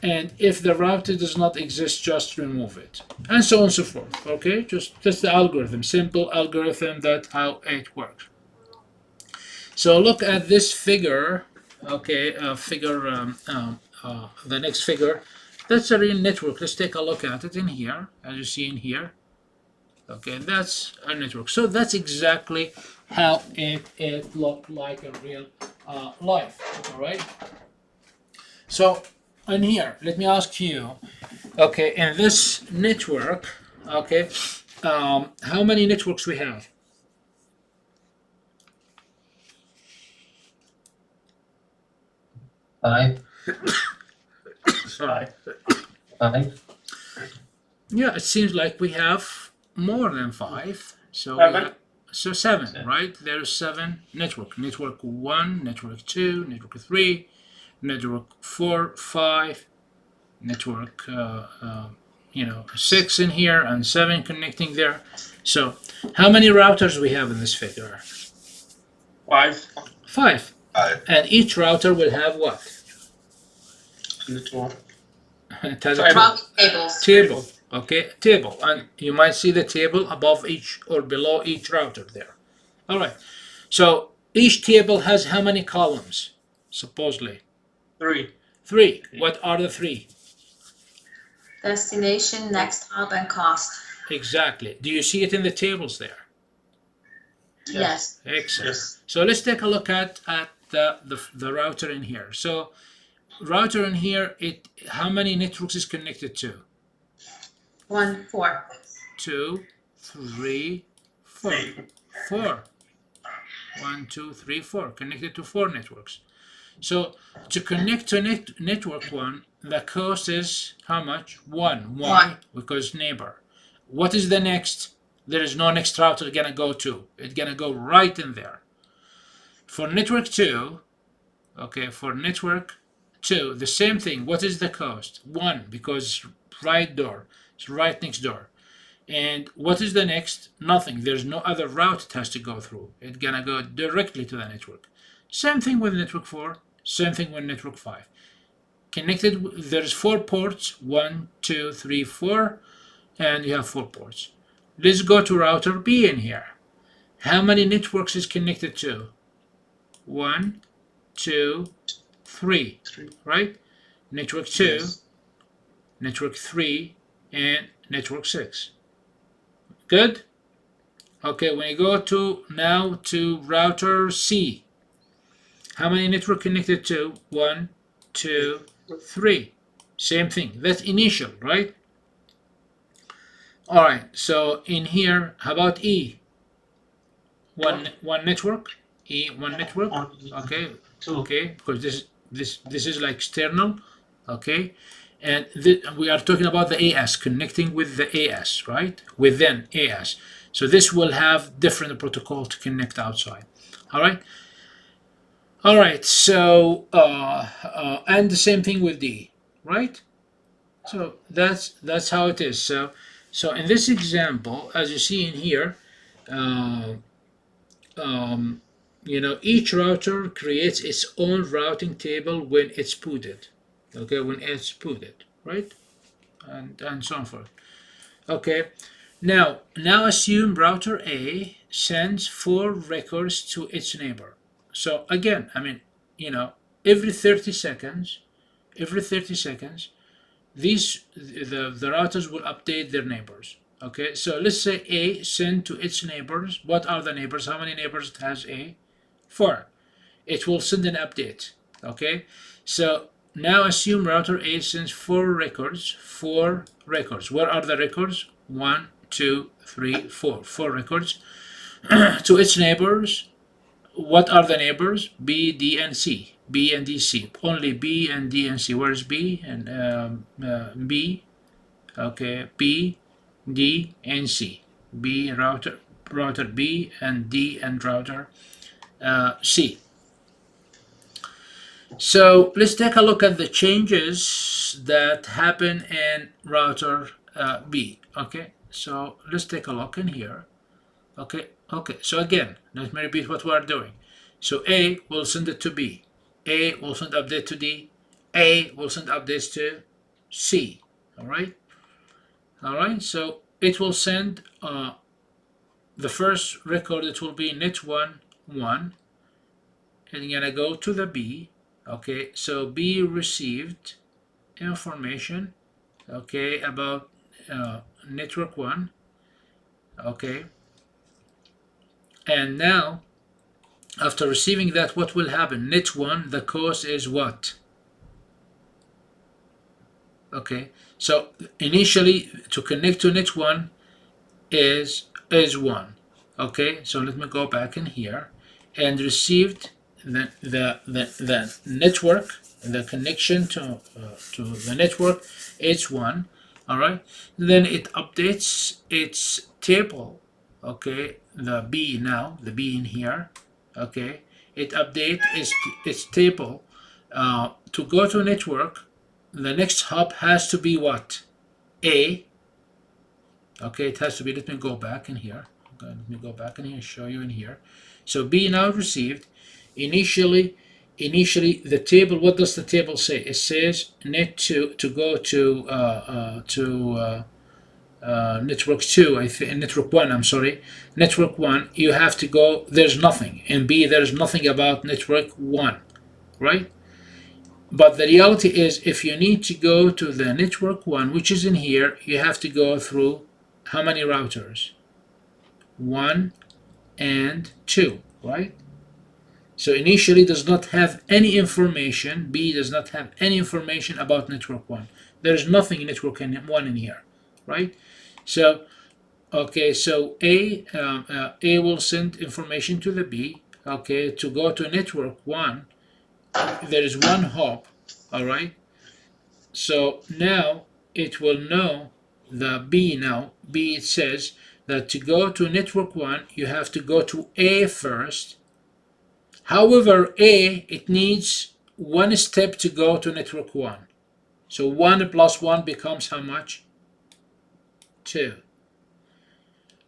And if the route does not exist, just remove it, and so on and so forth. Okay, just that's the algorithm, simple algorithm. That's how it works. So look at this figure. Okay, the next figure. That's a real network. Let's take a look at it in here, as you see in here. Okay, that's a network. So that's exactly how it looked like in real life. All right. So in here, let me ask you, okay, in this network, okay, how many networks we have? Five. Sorry. Five. Yeah, it seems like we have more than 5. So Seven. Seven, right? There's 7 network. Network 1, network 2, network 3, network 4, 5, network 6 in here and 7 connecting there. So how many routers we have in this figure? 5. 5. And each router will have what? Network. It has a Routing tables. table. Okay, table, and you might see the table above each or below each router there. All right. So each table has how many columns? Supposedly 3. 3. What are the 3? Destination, next hop, and cost. Exactly. Do you see it in the tables there? Yes. Excellent. Yes. So let's take a look at the router in here. So router in here, how many networks is connected to? 1, 4. 2, 3, 4. 4. 1, 2, 3, 4. Connected to 4 networks. So to connect to network 1, the cost is how much? 1. Why? 1. Because neighbor. What is the next? There is no next router gonna go to. It's gonna go right in there. For network 2, okay, for network 2, the same thing. What is the cost? 1, because right door. It's right next door. And what is the next? Nothing. There's no other route it has to go through. It's gonna go directly to the network. Same thing with network 4. Same thing with network 5. Connected, there's 4 ports. 1, 2, 3, 4. And you have 4 ports. Let's go to router B in here. How many networks is connected to? 1, 2, 3. Right? Network 2, Yes. network 3, and network 6. Good? Okay, when you go now to router C, how many network connected to? 1, 2, 3. Same thing. That's initial, right? All right. So in here, how about E? One network. E, one network. Okay. 2. Okay, because this is like external. Okay. And we are talking about the AS, connecting with the AS, right? Within AS. So this will have different protocol to connect outside. All right. All right. So and the same thing with D, right? So that's how it is. So in this example, as you see in here, each router creates its own routing table when it's booted. Okay, when it's booted, right? And so on forth. Okay. Now assume router A sends 4 records to its neighbor. So again, every 30 seconds, the routers will update their neighbors. Okay, so let's say A send to its neighbors. What are the neighbors? How many neighbors it has A? 4. It will send an update. Okay, so now assume router A sends 4 records. 4 records. Where are the records? 1, 2, 3, 4. 4 records to its neighbors. What are the neighbors? B, D, and C. B and DC, only B and D and C. Where's B? And B, okay, B, D, and C. B router B, and D and router C. So let's take a look at the changes that happen in router B. Okay, so let's take a look in here. Okay, so again, let me repeat what we're doing. So A will send it to B, A will send update to D, A will send updates to C. All right, so it will send the first record. It will be net1 1, and you're gonna go to the B. Okay, so B received information, okay, about network 1. Okay, and now after receiving that, what will happen? Net1, the course is what? Okay, so initially to connect to net1 is 1. Okay, so let me go back in here, and received the network, the connection to the network is 1. All right, then it updates its table. Okay, the B now, the B in here. Okay, it updates its table to go to network. The next hop has to be what? A. Okay, it has to be. Let me go back in here. Okay, let me go back in here and show you in here. So B now received. Initially the table. What does the table say? It says net to go to network 2. I think network 1. I'm sorry, network 1. You have to go. There's nothing in B. There's nothing about network 1, right? But the reality is, if you need to go to the network 1, which is in here, you have to go through how many routers? 1 and 2, right? So initially does not have any information. B does not have any information about network 1. There's nothing in network 1 in here, right? So okay, so A will send information to the B. Okay, to go to network 1, there is one hop. All right. So now it will know the B now. B, it says that to go to network 1, you have to go to A first. However, A, it needs one step to go to network 1. So 1 plus 1 becomes how much? 2.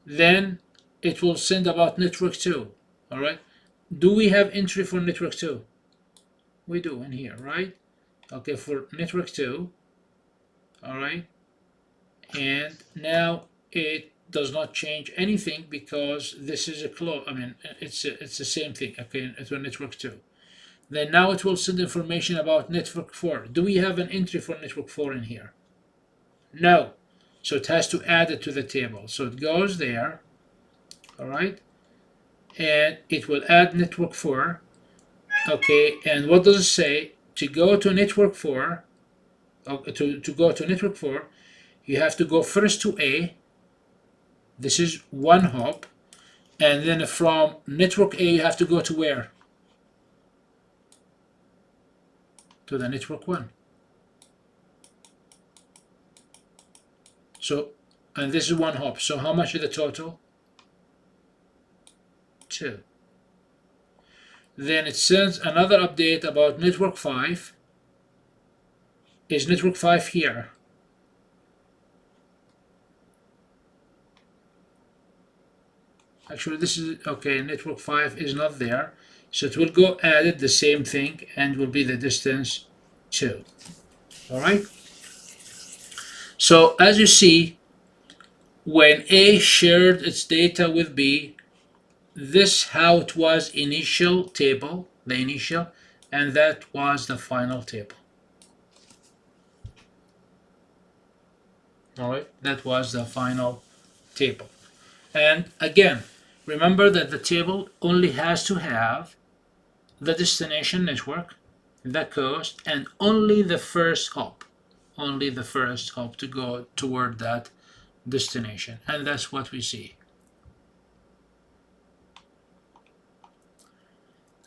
Then it will send about network 2. All right. Do we have entry for network 2? We do in here, right? Okay, for network 2. All right. And now it does not change anything because this is a close. I mean, it's the same thing. Okay, it's a network 2. Then now it will send information about network 4. Do we have an entry for network 4 in here? No. So it has to add it to the table. So it goes there. All right, and it will add network 4. Okay, and what does it say? To go to network 4, to go to network 4, you have to go first to A. This is one hop, and then from network A you have to go to where? To the network 1. So, and this is one hop. So how much is the total? 2. Then it sends another update about network 5. Is network 5 here? Actually, this is okay. Network 5 is not there, so it will go added the same thing and will be the distance 2. All right. So as you see, when A shared its data with B, this how it was initial table, the initial, and that was the final table. All right, that was the final table. And again, remember that the table only has to have the destination network, the coast, and only the first hop. Only the first hop to go toward that destination. And that's what we see.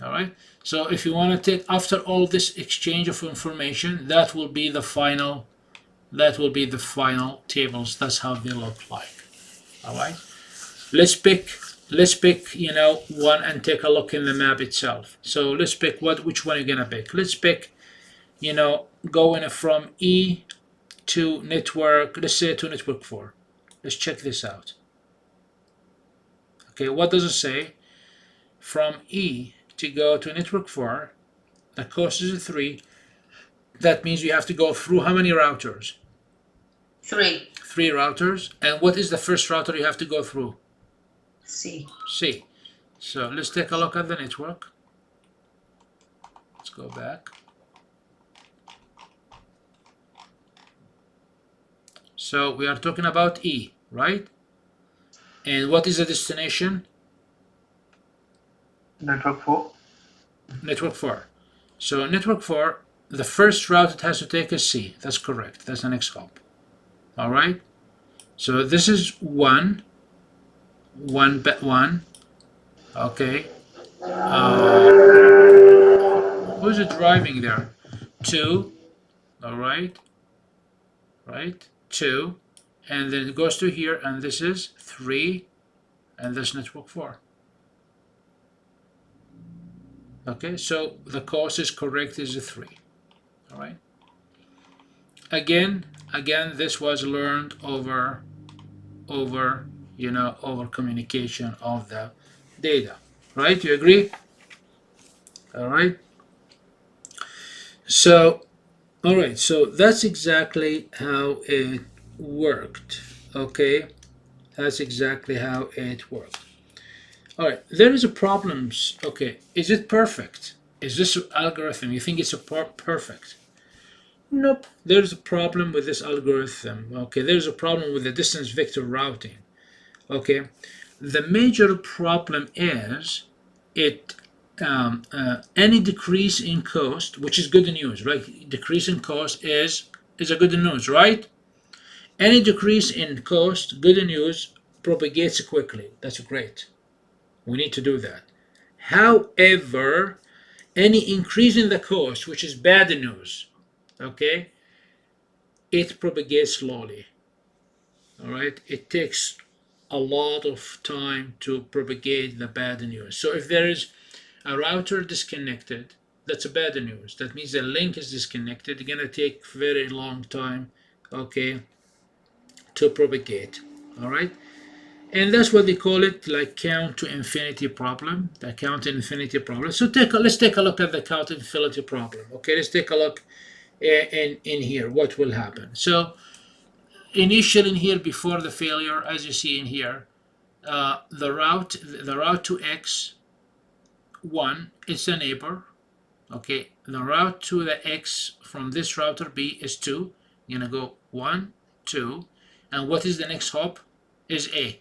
All right. So if you want to take, after all this exchange of information, that will be the final. That will be the final tables. That's how they look like. All right. Let's pick. Let's pick. You know, one and take a look in the map itself. So let's pick which one you're gonna pick. Let's pick. You know, going from E to network. Let's say to network 4. Let's check this out. Okay. What does it say? From E to go to network 4, the cost is 3. That means you have to go through how many routers? 3. 3 routers. And what is the first router you have to go through? C. C. So let's take a look at the network. Let's go back. So we are talking about E, right? And what is the destination? Network 4. Network 4. So network 4, the first route it has to take is C. That's correct. That's the next hop. All right. So this is 1. 1. Okay. Who's it driving there? 2. All right. Right. 2. And then it goes to here, and this is 3. And this network 4. Okay, so the cost is correct, is a 3. All right. Again, this was learned over communication of the data. Right? You agree? All right. So, all right. So that's exactly how it worked. Okay, that's exactly how it worked. All right, there is a problems. Okay, is it perfect? Is this algorithm, you think it's perfect? Nope, there's a problem with this algorithm. Okay, there's a problem with the distance vector routing. Okay, the major problem is any decrease in cost, which is good news, right? Decrease in cost is a good news, right? Any decrease in cost, good news, propagates quickly. That's great. We need to do that. However, any increase in the cost, which is bad news, okay, it propagates slowly. All right, it takes a lot of time to propagate the bad news. So if there is a router disconnected, that's a bad news. That means the link is disconnected. It's gonna take very long time, okay, to propagate. All right. And that's what they call it, like count to infinity problem, the count to infinity problem. So let's take a look at the count to infinity problem. Okay, let's take a look in here, what will happen. So initial in here before the failure, as you see in here, the route to X1 is a neighbor. Okay, the route to the X from this router B is 2. You're gonna go 1, 2, and what is the next hop? Is A.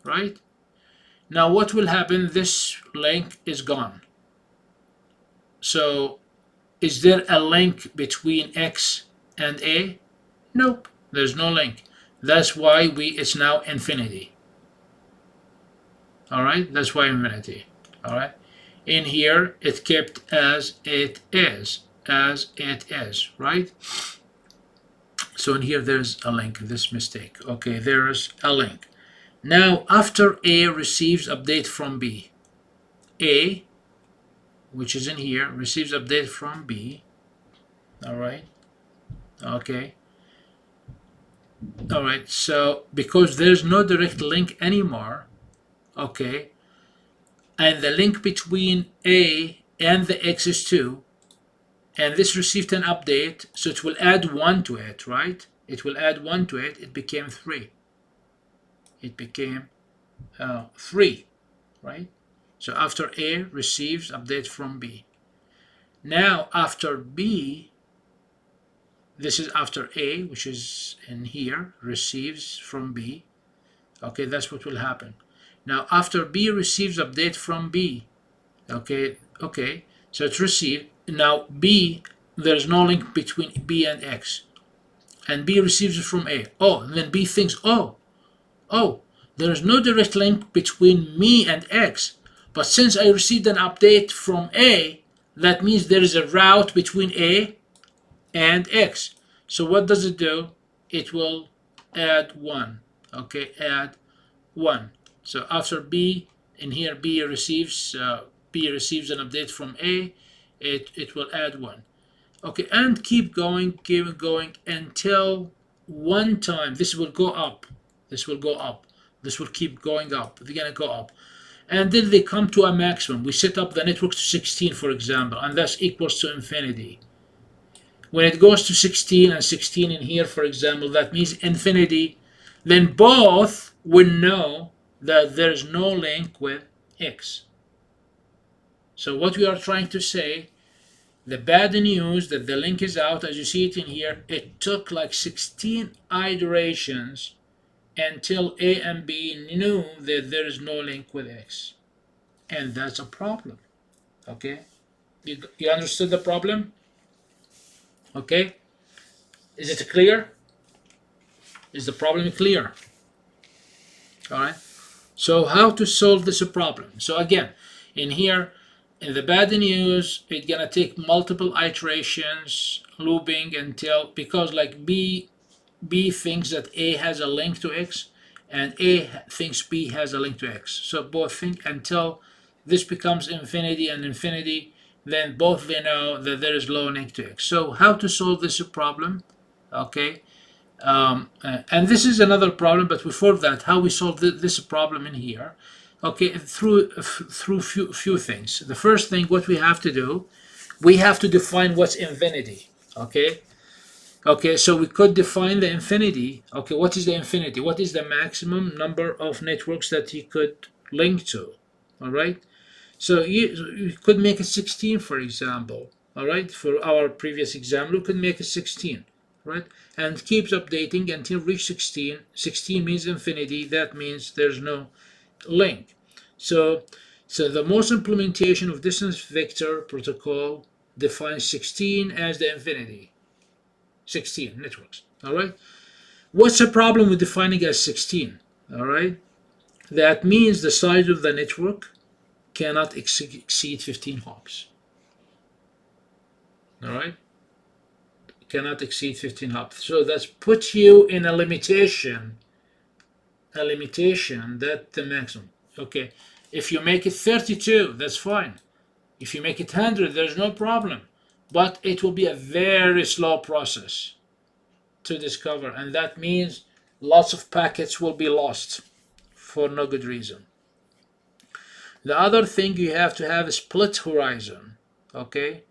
Right? Now what will happen? This link is gone. So is there a link between X and A? Nope, there's no link. That's why it's now infinity. All right, that's why infinity. All right, in here it kept as it is, right? So in here there's a link, this mistake. Okay, there's a link. Now, after A receives update from B, A, which is in here, receives update from B. All right. Okay. All right. So because there's no direct link anymore, okay, and the link between A and the X is 2, and this received an update, so it will add 1 to it, right? It will add 1 to it. It became 3. It became 3, right? So after A receives update from B. Now after B, this is after A, which is in here, receives from B. Okay, that's what will happen. Now after B receives update from B, okay, so it's received. Now B, there's no link between B and X. And B receives it from A. Oh, and then B thinks, oh, there's no direct link between me and X, But since I received an update from A, that means there is a route between A and X. So what does it do? It will add 1. Okay, add 1. So after B, in here B receives an update from A, it will add 1. Okay, and keep going until one time this will go up. This will go up. This will keep going up. They're gonna go up. And then they come to a maximum. We set up the network to 16, for example, and that's equals to infinity. When it goes to 16 and 16 in here, for example, that means infinity, then both will know that there's no link with X. So what we are trying to say, the bad news that the link is out, as you see it in here, it took like 16 iterations until A and B knew that there is no link with X. And that's a problem. Okay? You understood the problem? Okay? Is it clear? Is the problem clear? All right. So how to solve this problem? So again, in here, in the bad news, it's gonna take multiple iterations, looping until, because like B thinks that A has a link to X, and A thinks B has a link to X. So both think until this becomes infinity and infinity, then both they know that there is no link to X. So how to solve this problem? Okay. And this is another problem, but before that, how we solve this problem in here? Okay, through few things. The first thing, what we have to do, we have to define what's infinity. Okay. Okay, so we could define the infinity. Okay, what is the infinity? What is the maximum number of networks that you could link to? All right. So you could make a 16, for example. All right. For our previous example, we could make a 16. Right, and keeps updating until reach 16. 16 means infinity. That means there's no link. So the most implementation of distance vector protocol defines 16 as the infinity. 16 networks. All right. What's the problem with defining as 16? All right. That means the size of the network cannot exceed 15 hops. All right. Cannot exceed 15 hops. So that's put you in a limitation that the maximum. Okay, if you make it 32, that's fine. If you make it 100, there's no problem, but it will be a very slow process to discover, and that means lots of packets will be lost for no good reason. The other thing you have to have is split horizon. Okay.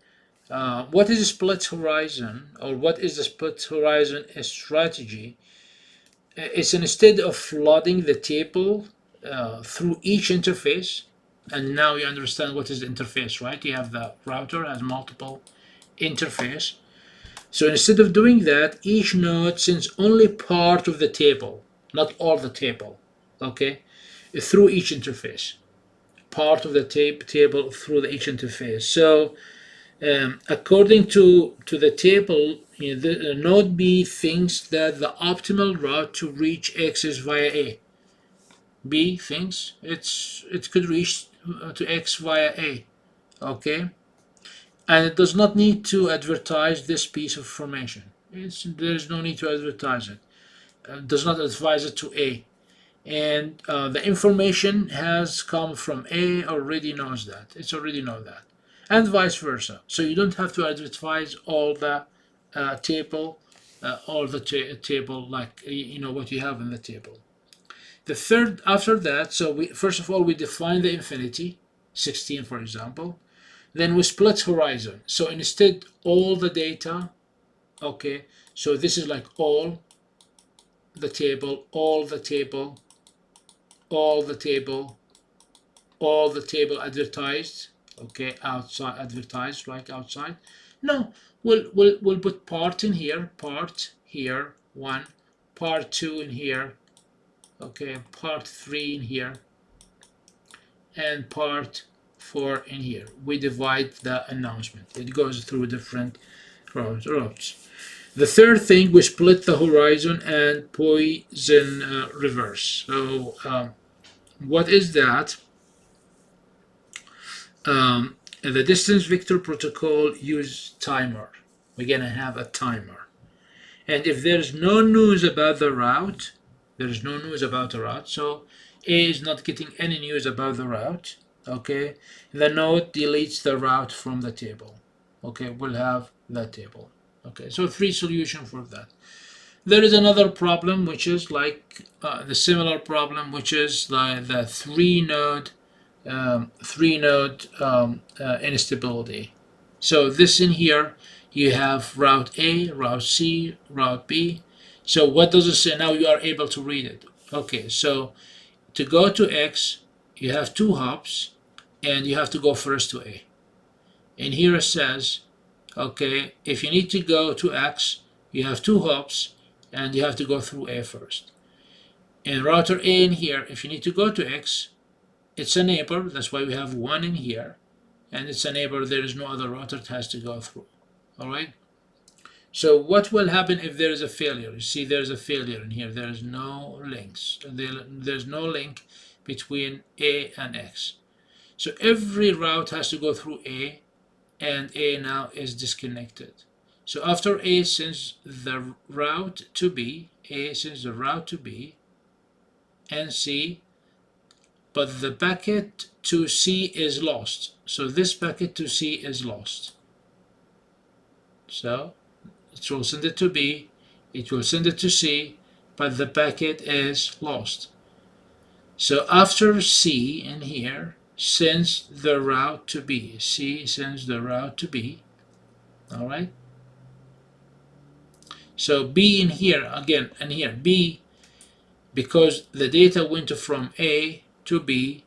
What is a split horizon, or what is the split horizon strategy? It's instead of flooding the table through each interface, and now you understand what is the interface, right? You have the router has multiple interface. So instead of doing that, each node sends only part of the table, not all the table, okay, through each interface. Part of the table through each interface. So according to the table, the node B thinks that the optimal route to reach X is via A. B thinks it could reach to X via A, okay, and it does not need to advertise this piece of information. There is no need to advertise it. Does not advise it to A, and the information has come from A. Already knows that. It's already know that. And vice versa. So you don't have to advertise all the table, table like what you have in the table. The third, after that, so we first of all we define the infinity, 16 for example. Then we split horizon. So instead all the data, okay. So this is like all the table, all the table, all the table, all the table advertised. Okay, outside advertised like outside. No, we'll put part in here, part here, 1, part 2 in here, okay, part 3 in here, and part 4 in here. We divide the announcement. It goes through different routes. The third thing, we split the horizon and Poisson reverse. So what is that? the distance vector protocol use timer. We're gonna have a timer, and if there's no news about the route, there's no news about the route, so A is not getting any news about the route. Okay, the node deletes the route from the table. Okay, we'll have that table. Okay, so 3 solutions for that. There is another problem which is like the similar problem, which is like the three node instability. So this in here, you have route A, route C, route B. So what does it say? Now you are able to read it. Okay, so to go to X, you have 2 hops, and you have to go first to A. And here it says, okay, if you need to go to X, you have 2 hops, and you have to go through A first. In router A in here, if you need to go to X, it's a neighbor, that's why we have 1 in here, and it's a neighbor, there is no other router it has to go through. Alright? So what will happen if there is a failure? You see there's a failure in here, there is no links. There's no link between A and X. So every route has to go through A, and A now is disconnected. So after A sends the route to B, A sends the route to B and C, but the packet to C is lost. So this packet to C is lost. So it will send it to B, it will send it to C, but the packet is lost. So after C in here sends the route to B, C sends the route to B, all right? So B in here, again, and here, B, because the data went from A to B,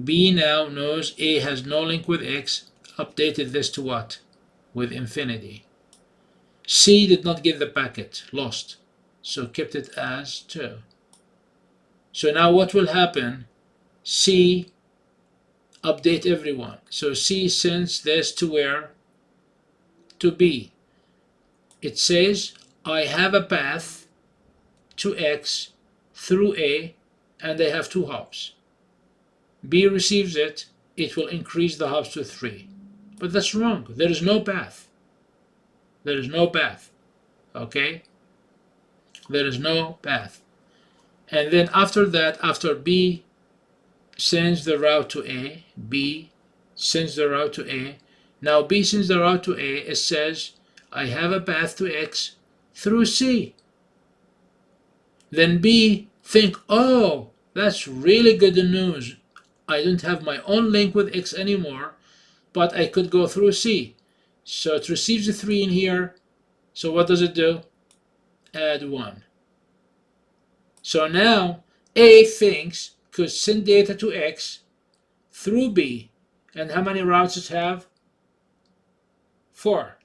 B now knows A has no link with X, updated this to what? With infinity. C did not get the packet, lost, so kept it as 2. So now what will happen? C update everyone. So C sends this to where? To B. It says, I have a path to X through A, and I have 2 hops. B receives it, it will increase the hops to 3. But that's wrong. There is no path. There is no path. Okay? There is no path. And then after that, after B sends the route to A, B sends the route to A. Now B sends the route to A, it says, I have a path to X through C. Then B think, oh, that's really good news. I don't have my own link with X anymore, but I could go through C. So it receives a 3 in here. So what does it do? Add 1. So now A thinks could send data to X through B. And how many routes it have? 4.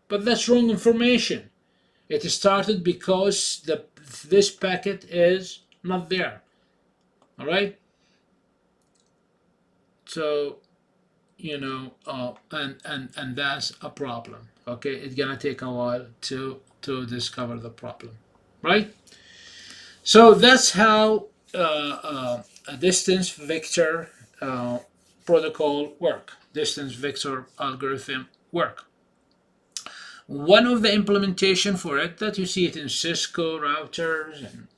But that's wrong information. It started because this packet is not there. All right? So, you know, and that's a problem. Okay, it's gonna take a while to discover the problem, right? So that's how a distance vector protocol work. Distance vector algorithm work. One of the implementation for it that you see it in Cisco routers and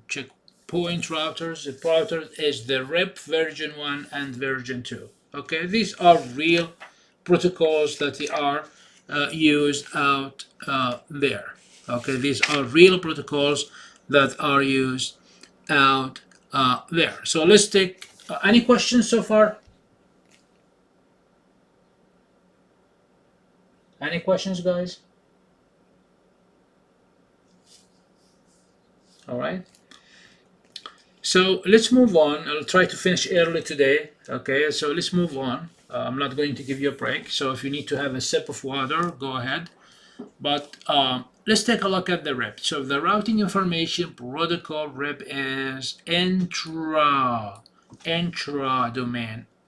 checkpoint routers, the routers is the RIP version 1 and version 2. Okay, these are real protocols that they are used out there. Okay, these are real protocols that are used out there. So let's take any questions so far? Any questions, guys? All right. So let's move on. I'll try to finish early today. Okay, so let's move on. I'm not going to give you a break. So if you need to have a sip of water, go ahead. But let's take a look at the RIP. So the routing information protocol RIP is intra-domain,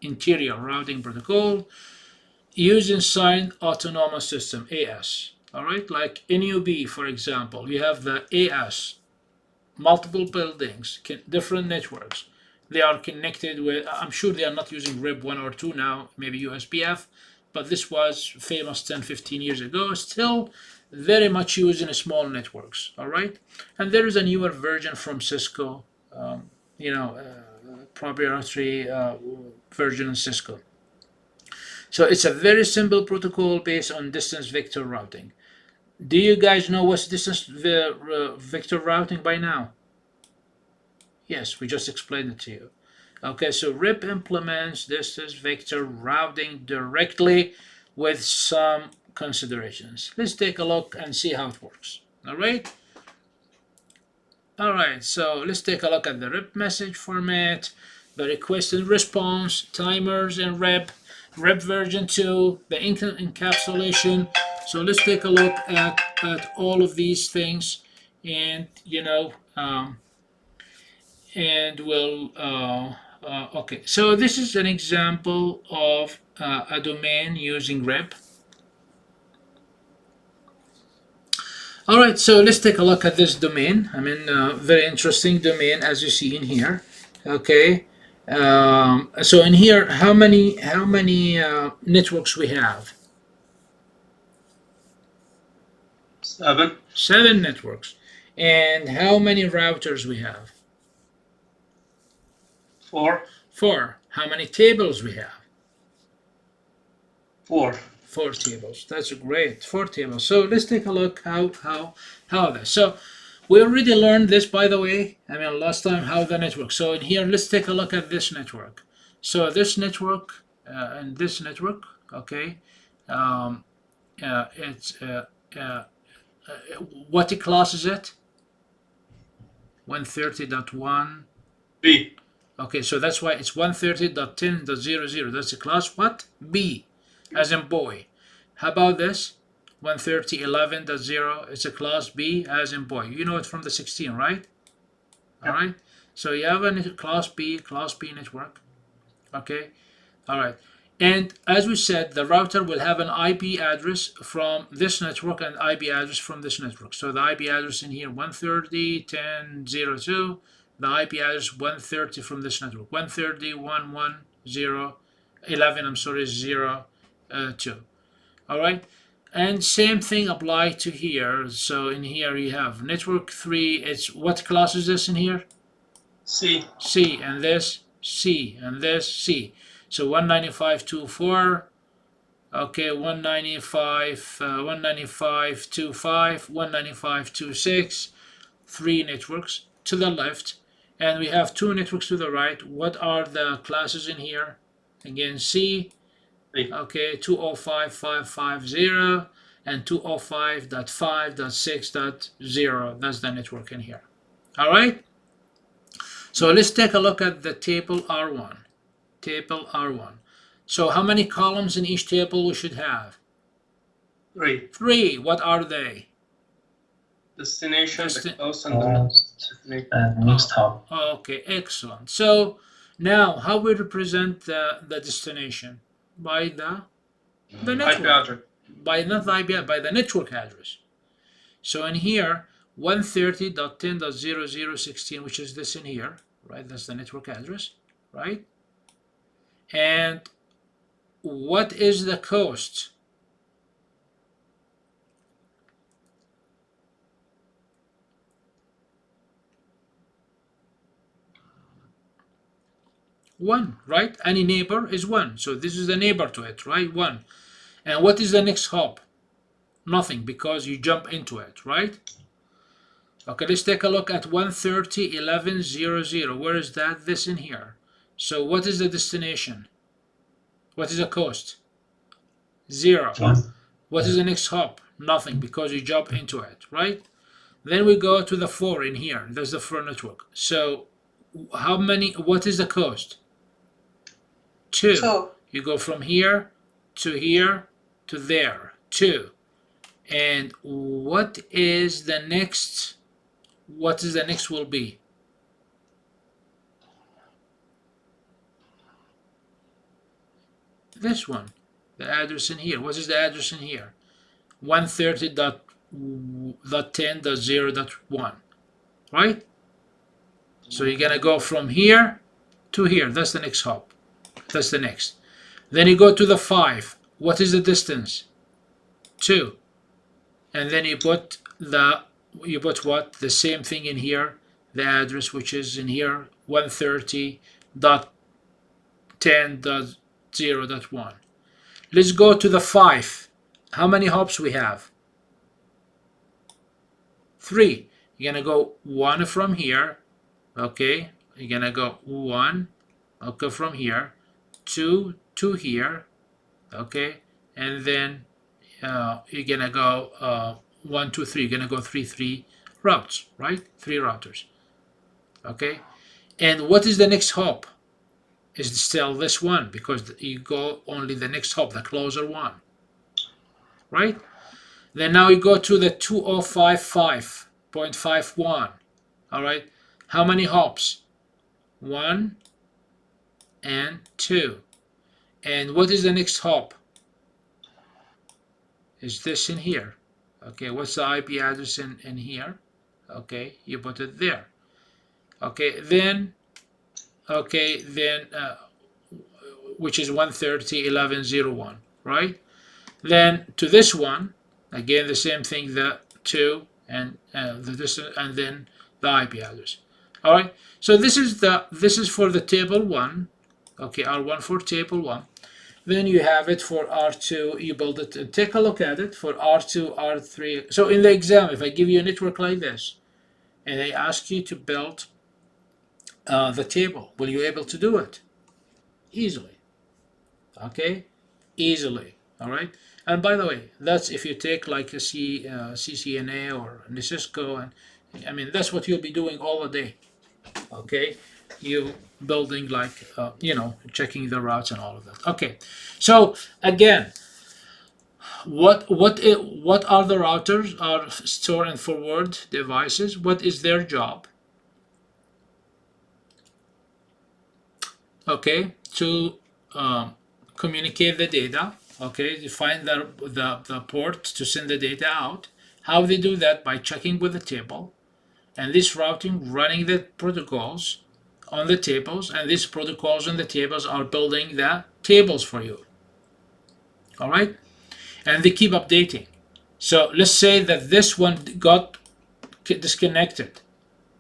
interior routing protocol, used inside autonomous system, AS. All right, like NUB, for example, you have the AS, multiple buildings, different networks. They are connected with, I'm sure they are not using RIB 1 or 2 now, maybe USBF, but this was famous 10, 15 years ago, still very much used in small networks, all right? And there is a newer version from Cisco, proprietary version in Cisco. So it's a very simple protocol based on distance vector routing. Do you guys know what's distance vector routing by now? Yes, we just explained it to you. Okay, so RIP implements distance vector routing directly with some considerations. Let's take a look and see how it works. All right. All right, so let's take a look at the RIP message format, the request and response, timers and RIP version 2, the encapsulation. So let's take a look at all of these things, and and we'll okay. So this is an example of a domain using RIP. All right, so let's take a look at this domain. I mean, very interesting domain as you see in here. Okay, so in here, how many networks we have? 7. 7 networks. And how many routers we have? 4. 4. How many tables we have? 4. 4 tables. That's great. 4 tables. So let's take a look how this. So we already learned this, by the way. I mean, last time, how the network. So in here, let's take a look at this network. So this network and this network. Okay, it's what class is it? 130.1 B. Okay, so that's why it's 130.10.00. That's a class what? B, as in boy. How about this? 130.11.0. It's a class B, as in boy. You know it from the 16, right? All right. So you have a class B network. Okay. All right. And as we said, the router will have an IP address from this network and IP address from this network. So the IP address in here 130.10.02. The IP address 130 from this network. 130.110.11. I'm sorry, 02. All right. And same thing apply to here. So in here you have network 3. It's what class is this in here? C. C, and this C, and this C. So 195.24, okay, 195.25, 195.26, 3 networks to the left, and we have 2 networks to the right. What are the classes in here? Again, C, okay, 205.550 and 205.5.6.0. That's the network in here. All right. So let's take a look at the table R1. Table R1. So how many columns in each table we should have? 3. 3. What are they? Destination, the host, and the next hop. Okay, excellent. So now how we represent the destination? By the network. IP address. By not the IP, by the network address. So in here, 130.10.0016, which is this in here, right? That's the network address, right? And what is the cost? One, right? Any neighbor is 1. So this is the neighbor to it, right? 1. And what is the next hop? Nothing, because you jump into it, right? Okay, let's take a look at 130.11.00. Where is that? This in here. So what is the destination? What is the cost? 0. What is the next hop? Nothing, because you jump into it, right? Then we go to the 4 in here. That's the 4 network. So how many? What is the cost? 2. You go from here to there. 2. And what is the next? What is the next will be? This one, the address in here. What is the address in here? 130.10.0.1, right? So you're gonna go from here to here. That's the next hop. That's the next. Then you go to the 5. What is the distance? 2. And then you put what? The same thing in here, the address, which is in here, 130.10.0.1. Let's go to the 5. How many hops we have? 3. You're gonna go 1 from here, okay? You're gonna go 1, okay, from here, 2 to here, okay? And then you're gonna go 1, 2, 3. You're gonna go 3 routes, right? 3 routers, okay? And what is the next hop? Is still this one, because you go only the next hop, the closer one, right? Then now you go to the 2055.51. All right. How many hops? 1 and 2. And what is the next hop? Is this in here? Okay. What's the IP address in here? Okay. You put it there. Okay. Then, which is 130.11.01, right? Then to this one, again the same thing, the 2 and the distance, and then the IP address. All right. So this is for the table 1. Okay, R1 for table 1. Then you have it for R2. You build it and take a look at it for R2, R3. So in the exam, if I give you a network like this, and I ask you to build the table, will you be able to do it? Easily. Okay, easily. All right. And by the way, that's if you take like a CCNA or Cisco, and I mean that's what you'll be doing all the day. Okay, you building like checking the routes and all of that. Okay, so again, what are the routers? Are store and forward devices. What is their job? Okay, to communicate the data. Okay, you find the port to send the data out. How they do that? By checking with the table, and this routing running the protocols on the tables, and these protocols on the tables are building the tables for you. All right, and they keep updating. So let's say that this one got disconnected.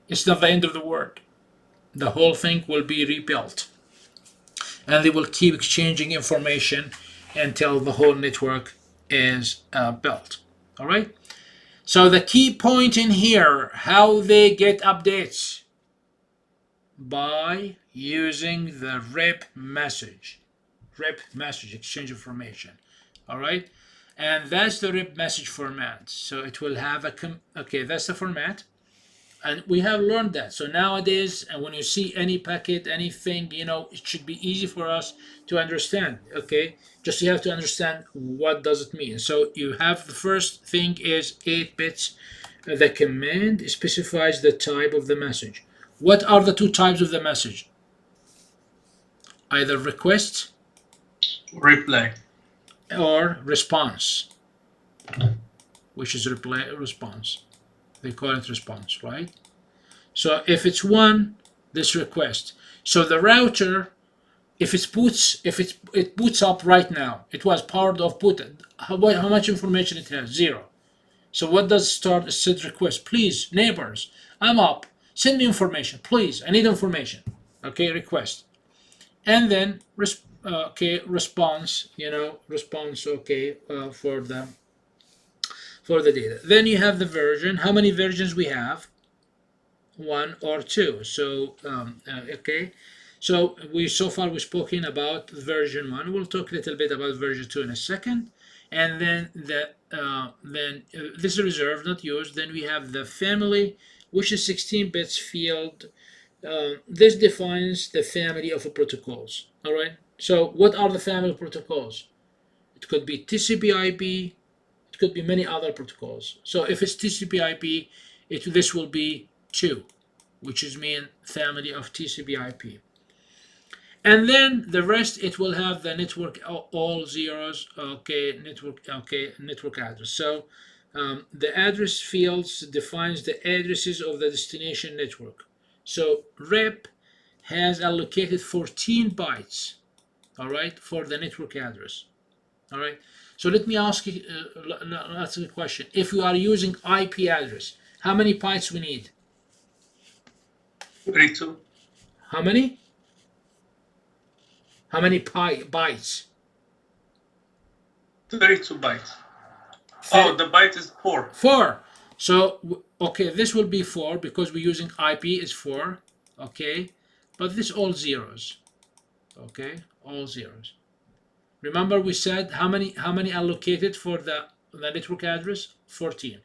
It's not the end of the world. The whole thing will be rebuilt, and they will keep exchanging information until the whole network is built. All right. So the key point in here, how they get updates, by using the RIP message, exchange information. All right. And that's the RIP message format. So it will have okay, that's the format. And we have learned that. So nowadays, and when you see any packet, anything, it should be easy for us to understand. Okay, just you have to understand what does it mean. So you have the first thing is 8 bits. The command specifies the type of the message. What are the 2 types of the message? Either request, Reply, or response, which is response. They call it response, right? So if it's 1, this request. So the router, if it boots up right now, it was powered off, how much information it has? 0. So what does start? Set request. Please, neighbors, I'm up. Send me information, please. I need information. Okay, request. And then response. Response. Okay, for the data. Then you have the version. How many versions we have? 1 or 2. So okay. So so far we've spoken about version 1. We'll talk a little bit about version 2 in a second. And then this is reserved, not used. Then we have the family, which is 16 bits field. This defines the family of protocols. All right. So what are the family protocols? It could be TCP/IP. It could be many other protocols. So if it's TCP/IP, this will be 2, which is mean family of TCP/IP. And then the rest, it will have the network, all zeros. Okay, network address. So the address fields defines the addresses of the destination network. So RIP has allocated 14 bytes, all right, for the network address, all right. So let me ask you, ask a question. If we are using IP address, how many bytes we need? 32. How many? How many bytes? 32 bytes. Oh, the byte is 4. 4. So, okay, this will be 4 because we're using IP is 4, okay? But this all zeros, okay? All zeros. Remember we said how many allocated for the network address? 14.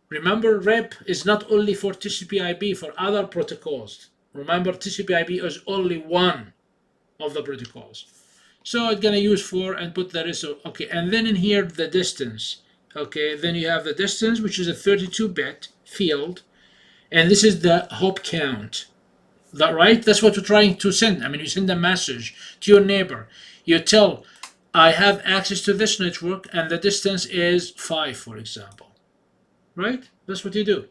Remember rep is not only for TCP/IP, for other protocols. Remember TCP/IP is only one of the protocols. So it's gonna use 4 and put the rest of, okay, and then in here the distance. Okay, then you have the distance, which is a 32-bit field, and this is the hop count. That right? That's what you're trying to send. I mean, you send a message to your neighbor. You tell, I have access to this network, and the distance is 5, for example. Right? That's what you do.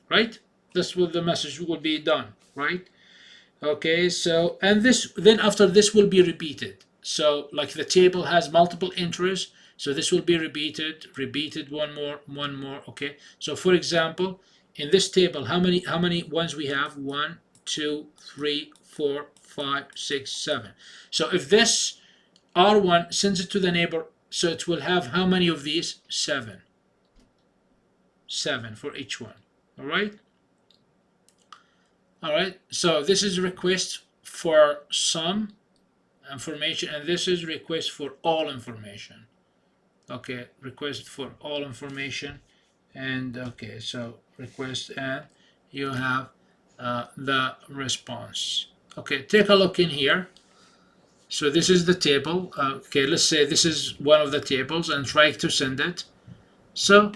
Right? That's what the message will be done. Right? Okay, so, and this, then after this will be repeated. So, like the table has multiple entries, so this will be repeated, one more, okay? So, for example, in this table, how many ones we have? 1, 2, 3, 4, 5, 6, 7. So, if this R1 sends it to the neighbor, so it will have how many of these? 7. 7 for each one, all right? All right, so this is request for some information, and this is request for all information. Okay, request for all information, and okay, so request, and you have the response. Okay, take a look in here. So this is the table. Okay, let's say this is one of the tables, and try to send it. So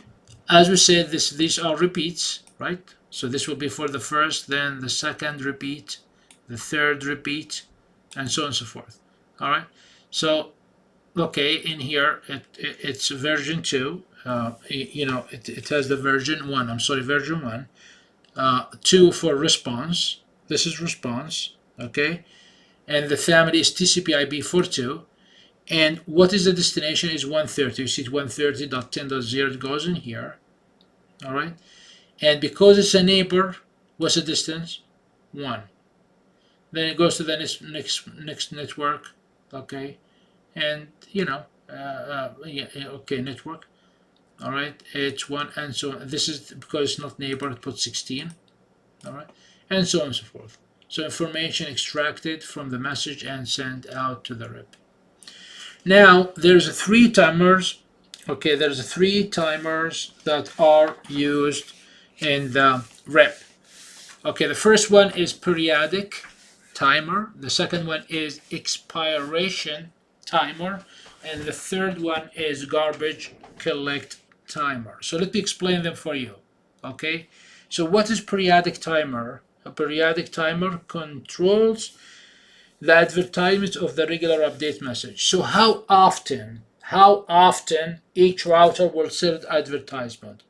as we said, these are repeats, right? So this will be for the first, then the second repeat, the third repeat, and so on and so forth. All right. So, okay, in here it's version 2. It has the version 1. I'm sorry, version 1. 2 for response. This is response. Okay. And the family is TCP/IP42. And what is the destination is 130. You see 130.10.0, it goes in here. All right. And because it's a neighbor, what's the distance? 1. Then it goes to the next network, okay, and okay, network, all right, H1 and so on. This is because it's not neighbor, it puts 16, all right, and so on and so forth. So information extracted from the message and sent out to the rep. Now there's 3 timers. Okay, there's 3 timers that are used in the rep. Okay, the first one is periodic timer. The second one is expiration timer. And the third one is garbage collect timer. So let me explain them for you. Okay, so what is periodic timer? A periodic timer controls the advertisement of the regular update message. So how often each router will send advertisement?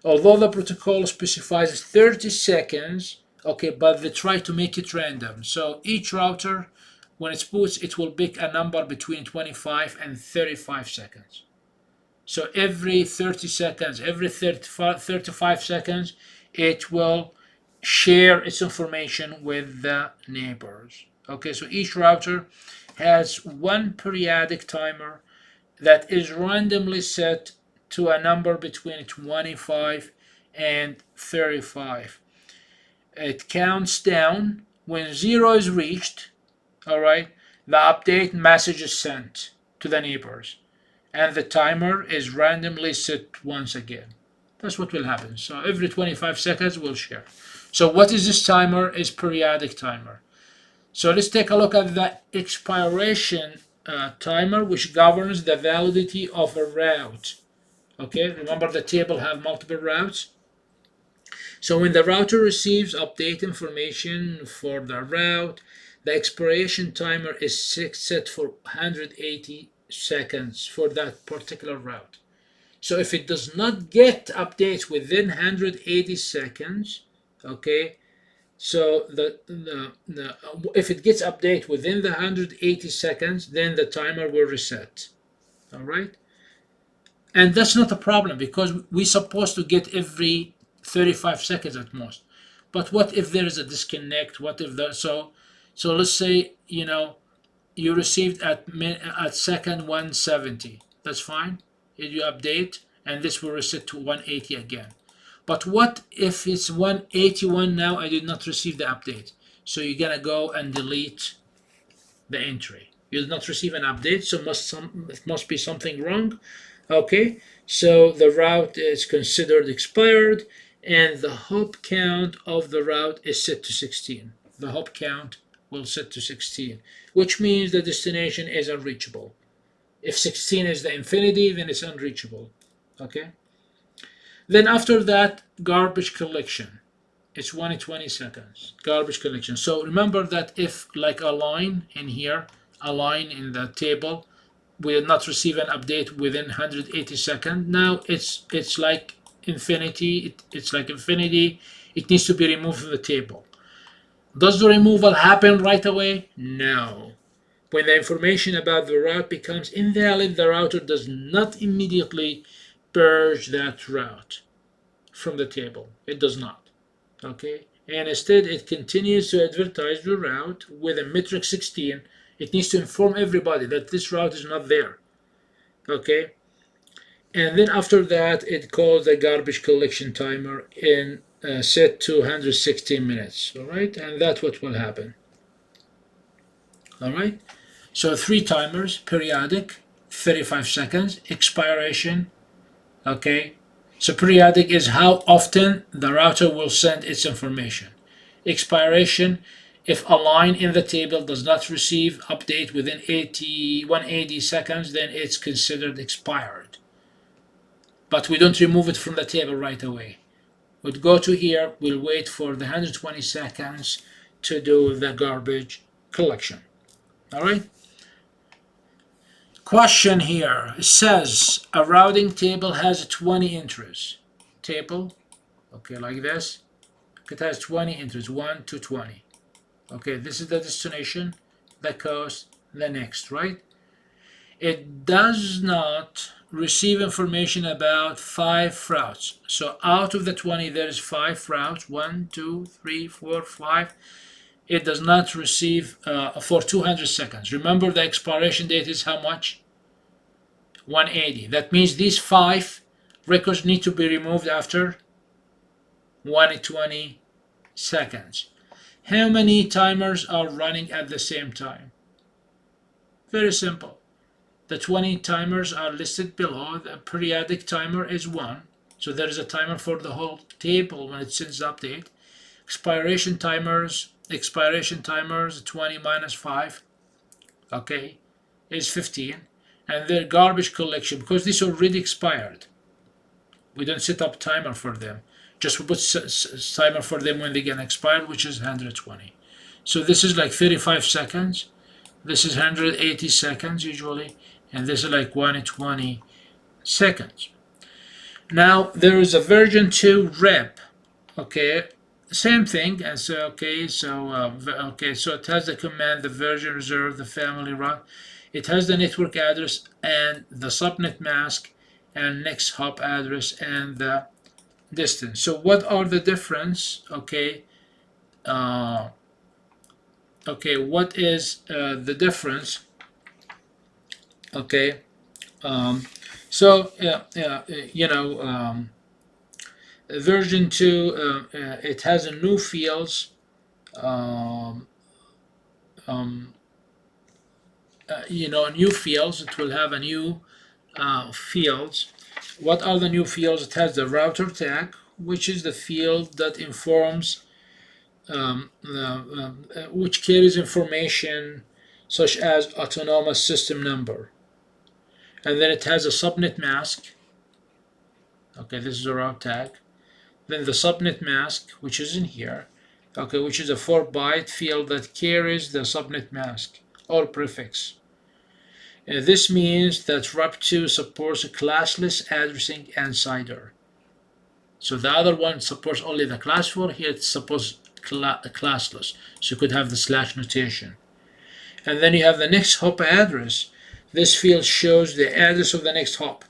Although the protocol specifies 30 seconds, okay, but they try to make it random. So each router, when it boots, it will pick a number between 25 and 35 seconds. So every 30 seconds, every 35 seconds, it will share its information with the neighbors. Okay, so each router has one periodic timer that is randomly set to a number between 25 and 35. It counts down. When 0 is reached, all right, the update message is sent to the neighbors, and the timer is randomly set once again. That's what will happen. So every 25 seconds we'll share. So what is this timer? Is periodic timer. So let's take a look at the expiration timer, which governs the validity of a route. Okay, remember the table have multiple routes. So when the router receives update information for the route, the expiration timer is set for 180 seconds for that particular route. So if it does not get updates within 180 seconds, okay, So if it gets updated within the 180 seconds, then the timer will reset. All right. And that's not a problem because we're supposed to get every 35 seconds at most. But what if there is a disconnect? What if the so let's say you received at second 170. That's fine. You update and this will reset to 180 again. But what if it's 181 now? I did not receive the update. So you're gonna go and delete the entry. You did not receive an update, so it must be something wrong. Okay, so the route is considered expired, and the hop count of the route is set to 16. The hop count will set to 16, which means the destination is unreachable. If 16 is the infinity, then it's unreachable. Okay. Then after that, garbage collection. It's 120 seconds. Garbage collection. So remember that if like a line in here, a line in the table, we did not receive an update within 180 seconds. Now it's like infinity. It's like infinity. It needs to be removed from the table. Does the removal happen right away? No. When the information about the route becomes invalid, the router does not immediately purge that route from the table. It does not. Okay? And instead, it continues to advertise the route with a metric 16. It needs to inform everybody that this route is not there. Okay? And then after that, it calls the garbage collection timer in set to 116 minutes. All right? And that's what will happen. All right? So 3 timers, periodic, 35 seconds, expiration. Okay? So periodic is how often the router will send its information. Expiration, if a line in the table does not receive update within 180 seconds, then it's considered expired. But we don't remove it from the table right away. We'll go to here, we'll wait for the 120 seconds to do the garbage collection. All right? Question here. It says a routing table has 20 entries. Table, okay, like this. It has 20 entries, 1 to 20. Okay, this is the destination, the coast, the next, right? It does not receive information about 5 routes. So out of the 20, there is 5 routes. 1, 2, 3, 4, 5. It does not receive for 200 seconds. Remember the expiration date is how much? 180. That means these 5 records need to be removed after 120 seconds. How many timers are running at the same time? Very simple. The 20 timers are listed below. The periodic timer is 1. So there is a timer for the whole table when it sends the update. Expiration timers, 20 minus 5, okay, is 15. And the garbage collection, because this already expired, we don't set up timer for them. Just we put timer for them when they get expired, which is 120. So this is like 35 seconds. This is 180 seconds usually. And this is like 120 seconds. Now there is a version 2 rep. Okay, same thing. And so so it has the command, the version reserve, the family route. It has the network address and the subnet mask and next hop address and the distance. So what are the difference? Okay, what is the difference? Okay, version 2, it has a new fields. New fields. It will have a new fields. What are the new fields? It has the router tag, which is the field that informs, which carries information such as autonomous system number. And then it has a subnet mask. Okay, this is a route tag. Then the subnet mask, which is in here, okay, which is a 4-byte field that carries the subnet mask or prefix. This means that RUP2 supports a classless addressing and CIDR. So the other one supports only the class 4. Here it supports classless. So you could have the slash notation. And then you have the next hop address. This field shows the address of the next hop.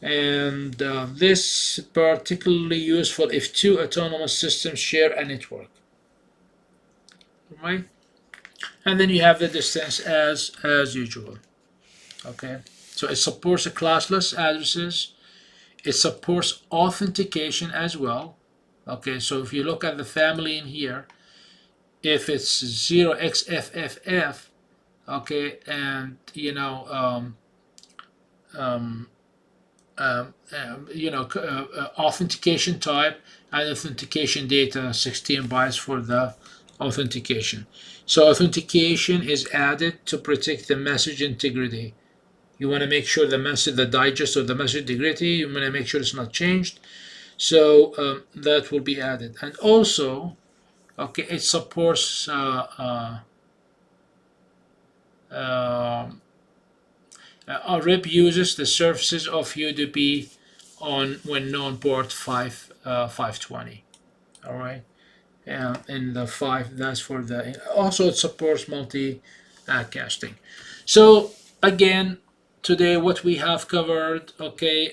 And this is particularly useful if two autonomous systems share a network. Right? And then you have the distance as usual. Okay, so it supports the classless addresses. It supports authentication as well. Okay, so if you look at the family in here, if it's 0xFFF, okay, and authentication type and authentication data 16 bytes for the authentication. So authentication is added to protect the message integrity. You want to make sure the digest of the message integrity, you want to make sure it's not changed. So that will be added. And also, okay, it supports RIP uses the surfaces of UDP when known port 520. All right, and in the 5, that's for the. Also, it supports multi casting. So again, today what we have covered, okay,